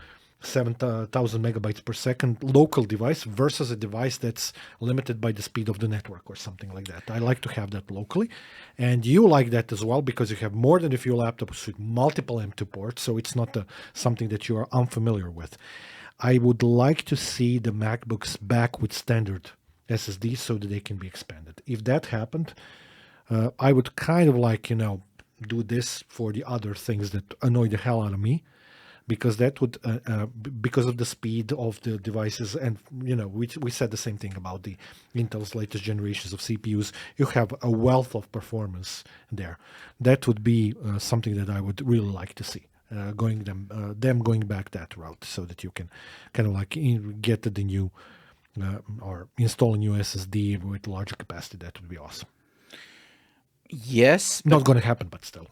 7,000 megabytes per second local device versus a device that's limited by the speed of the network or something like that. I like to have that locally. And you like that as well because you have more than a few laptops with multiple M2 ports, so it's not something that you are unfamiliar with. I would like to see the MacBooks back with standard SSDs so that they can be expanded. If that happened, I would kind of do this for the other things that annoy the hell out of me. Because that would, because of the speed of the devices, and we said the same thing about the Intel's latest generations of CPUs. You have a wealth of performance there. That would be something that I would really like to see. Them going back that route, so that you can kind of get the new or install a new SSD with larger capacity. That would be awesome. Yes, not going to happen, but still.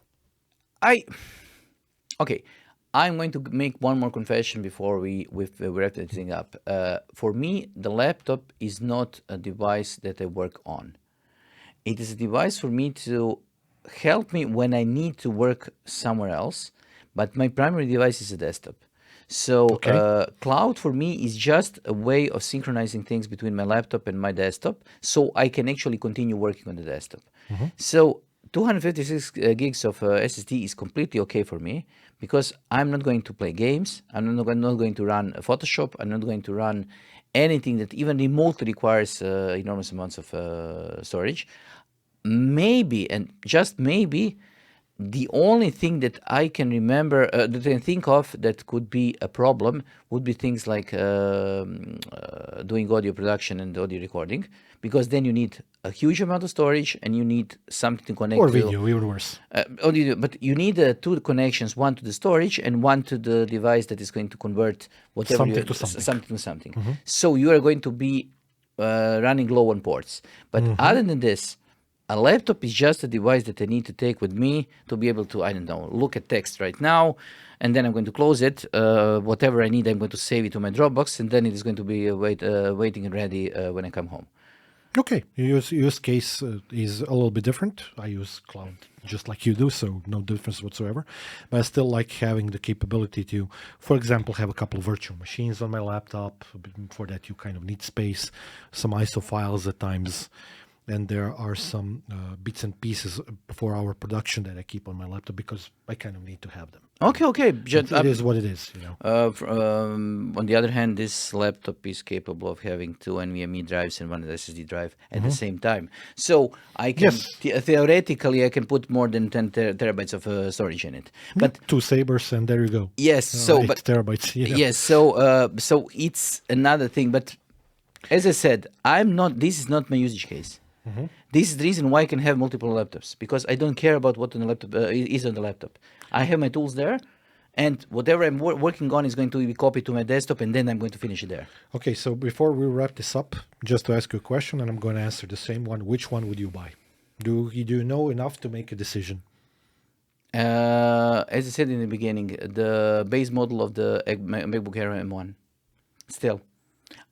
Okay. I'm going to make one more confession before we wrap everything up. For me, the laptop is not a device that I work on. It is a device for me to help me when I need to work somewhere else, but my primary device is a desktop. So cloud for me is just a way of synchronizing things between my laptop and my desktop, so I can actually continue working on the desktop. Mm-hmm. So 256 gigs of SSD is completely okay for me because I'm not going to play games. I'm not going to run Photoshop. I'm not going to run anything that even remotely requires enormous amounts of storage. Maybe, and just maybe, the only thing that I can remember, that I can think of that could be a problem would be things like doing audio production and audio recording, because then you need a huge amount of storage and you need something to connect or video, even worse. But you need two connections, one to the storage and one to the device that is going to convert whatever something to something. Mm-hmm. So you are going to be running low on ports. But other than this, a laptop is just a device that I need to take with me to be able to, look at text right now, and then I'm going to close it. Whatever I need, I'm going to save it to my Dropbox, and then it is going to be waiting and ready when I come home. Okay, your use case is a little bit different. I use cloud just like you do, so no difference whatsoever. But I still like having the capability to, for example, have a couple of virtual machines on my laptop. For that, you kind of need space, some ISO files at times. And there are some bits and pieces for our production that I keep on my laptop because I kind of need to have them. Okay. It is what it is, On the other hand, this laptop is capable of having two NVMe drives and one SSD drive at the same time. So I can theoretically I can put more than 10 terabytes of storage in it. But 2 Sabers and there you go. Yes, 8 terabytes. Yes, so it's another thing. But as I said, this is not my usage case. Mm-hmm. This is the reason why I can have multiple laptops, because I don't care about what on the laptop is on the laptop. I have my tools there, and whatever I'm working on is going to be copied to my desktop, and then I'm going to finish it there. Okay, so before we wrap this up, just to ask you a question, and I'm going to answer the same one. Which one would you buy? Do you know enough to make a decision? As I said in the beginning, the base model of the MacBook Air M1. Still,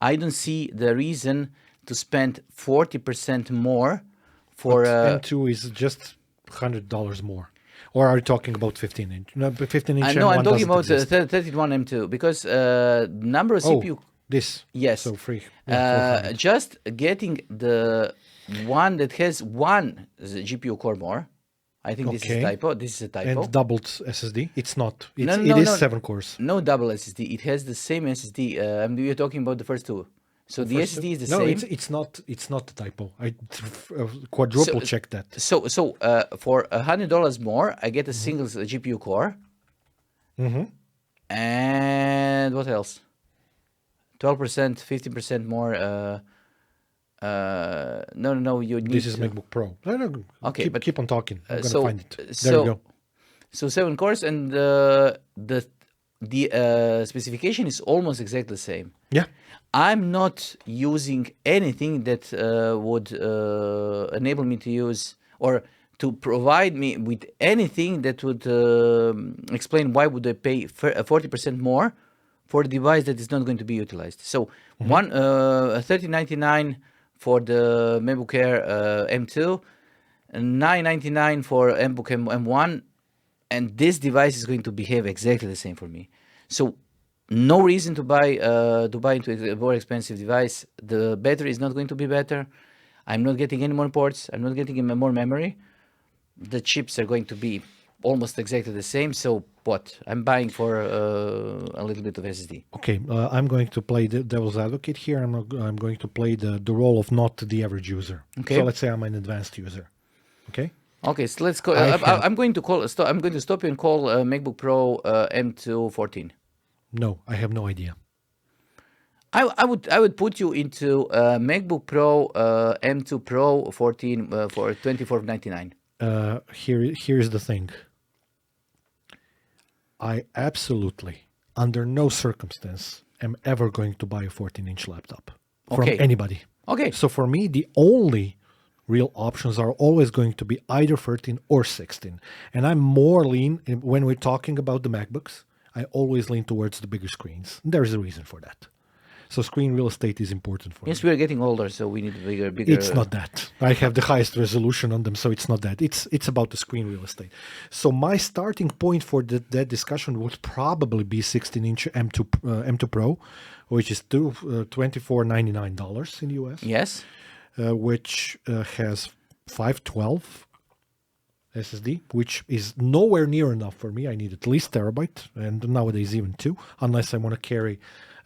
I don't see the reason to spend 40% more for M2 is just $100 more. Or are you talking about 15-inch? No, 15-inch No, I'm talking about 31 M2 because number of CPU. This. Yes. So free. Just getting the one that has one GPU core more. I think this is a typo. This is a typo. And doubled SSD? It's not. It is 7 cores. No double SSD. It has the same SSD. We're talking about the first two. So the SSD is the no, same. it's not a typo. I quadruple checked that. So for $100 more, I get a single GPU core. And what else? 12%, 15% more. No. You need. This is MacBook Pro. No. Okay, keep on talking. I'm gonna so find it. There we go. So 7 cores, and the specification is almost exactly the same. Yeah. I'm not using anything that would enable me to use or to provide me with anything that would explain why would I pay 40% more for a device that is not going to be utilized. So $13.99 for the MacBook Air M2, and $9.99 for MacBook M1, and this device is going to behave exactly the same for me. So no reason to buy into a more expensive device. The battery is not going to be better. I'm not getting any more ports. I'm not getting more memory. The chips are going to be almost exactly the same. So what? I'm buying for a little bit of SSD. Okay, I'm going to play the devil's advocate here. I'm going to play the role of not the average user. Okay. So let's say I'm an advanced user. Okay. Okay, so let's go. I'm going to stop you and call MacBook Pro M2 14. No, I have no idea. I would put you into MacBook Pro M2 Pro 14 for $24.99. Here's the thing. I absolutely, under no circumstance, am ever going to buy a 14-inch laptop from anybody. Okay. So for me, the only real options are always going to be either 13 or 16. And I'm more lean, when we're talking about the MacBooks, I always lean towards the bigger screens. There's a reason for that. So screen real estate is important for me. Yes, we are getting older, so we need bigger. It's not that. I have the highest resolution on them, so it's not that. It's about the screen real estate. So my starting point for that discussion would probably be 16-inch M2 Pro, which is $24.99 in the US. Yes. Which has 512 SSD, which is nowhere near enough for me. I need at least terabyte, and nowadays even 2, unless I want to carry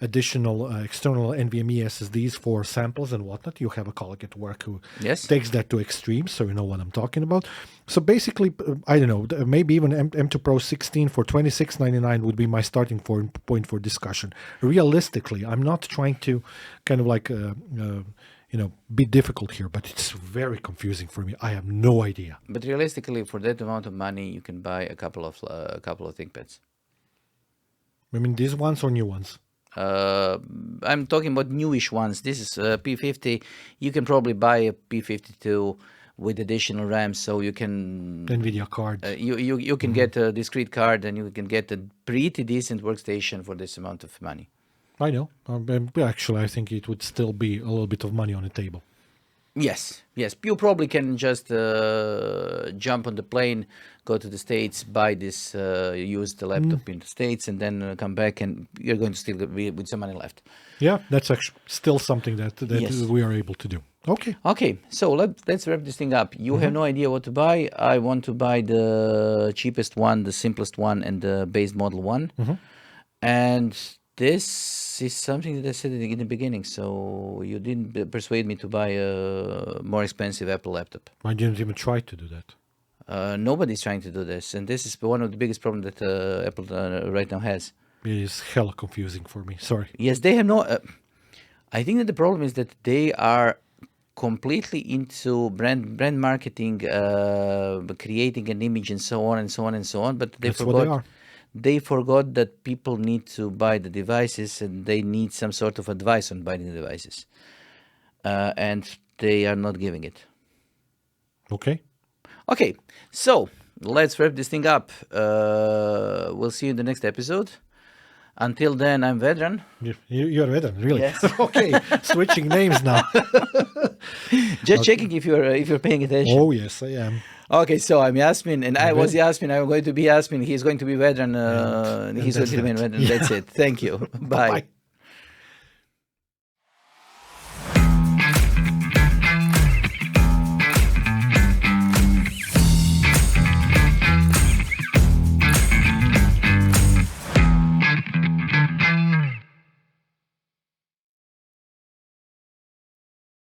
additional external NVMe SSDs for samples and whatnot. You have a colleague at work who takes that to extreme, so you know what I'm talking about. So basically, I don't know, maybe even M2 Pro 16 for $26.99 would be my starting point for discussion. Realistically, I'm not trying to kind of like be difficult here, but it's very confusing for me. I have no idea. But realistically, for that amount of money, you can buy a couple of ThinkPads. I mean, these ones or new ones? I'm talking about newish ones. This is P50. You can probably buy a P52 with additional RAM, so you can NVIDIA card. You can get a discrete card, and you can get a pretty decent workstation for this amount of money. I know. Actually, I think it would still be a little bit of money on the table. Yes. You probably can just jump on the plane, go to the States, buy this used laptop in the States, and then come back, and you're going to still be with some money left. Yeah, that's actually still something that we are able to do. Okay, so let's wrap this thing up. You have no idea what to buy. I want to buy the cheapest one, the simplest one, and the base model one. And this is something that I said in the beginning, so you didn't persuade me to buy a more expensive Apple laptop. I didn't even try to do that. Nobody's trying to do this, and this is one of the biggest problems that Apple right now has. It is hella confusing for me. Sorry. Yes, they have no... I think that the problem is that they are completely into brand marketing, creating an image, and so on and so on and so on, but That's what they are. They forgot that people need to buy the devices, and they need some sort of advice on buying the devices. And they are not giving it. Okay, so let's wrap this thing up. We'll see you in the next episode. Until then, I'm Vedran. You're Vedran, really? Yes. Okay, switching names now. Just checking if you're paying attention. Oh, yes, I am. Okay, so I'm Jasmin, and I was Jasmin. I'm going to be Jasmin. He's going to be Vedran. He's going to remain Vedran. That's it. Thank you. Bye. Bye.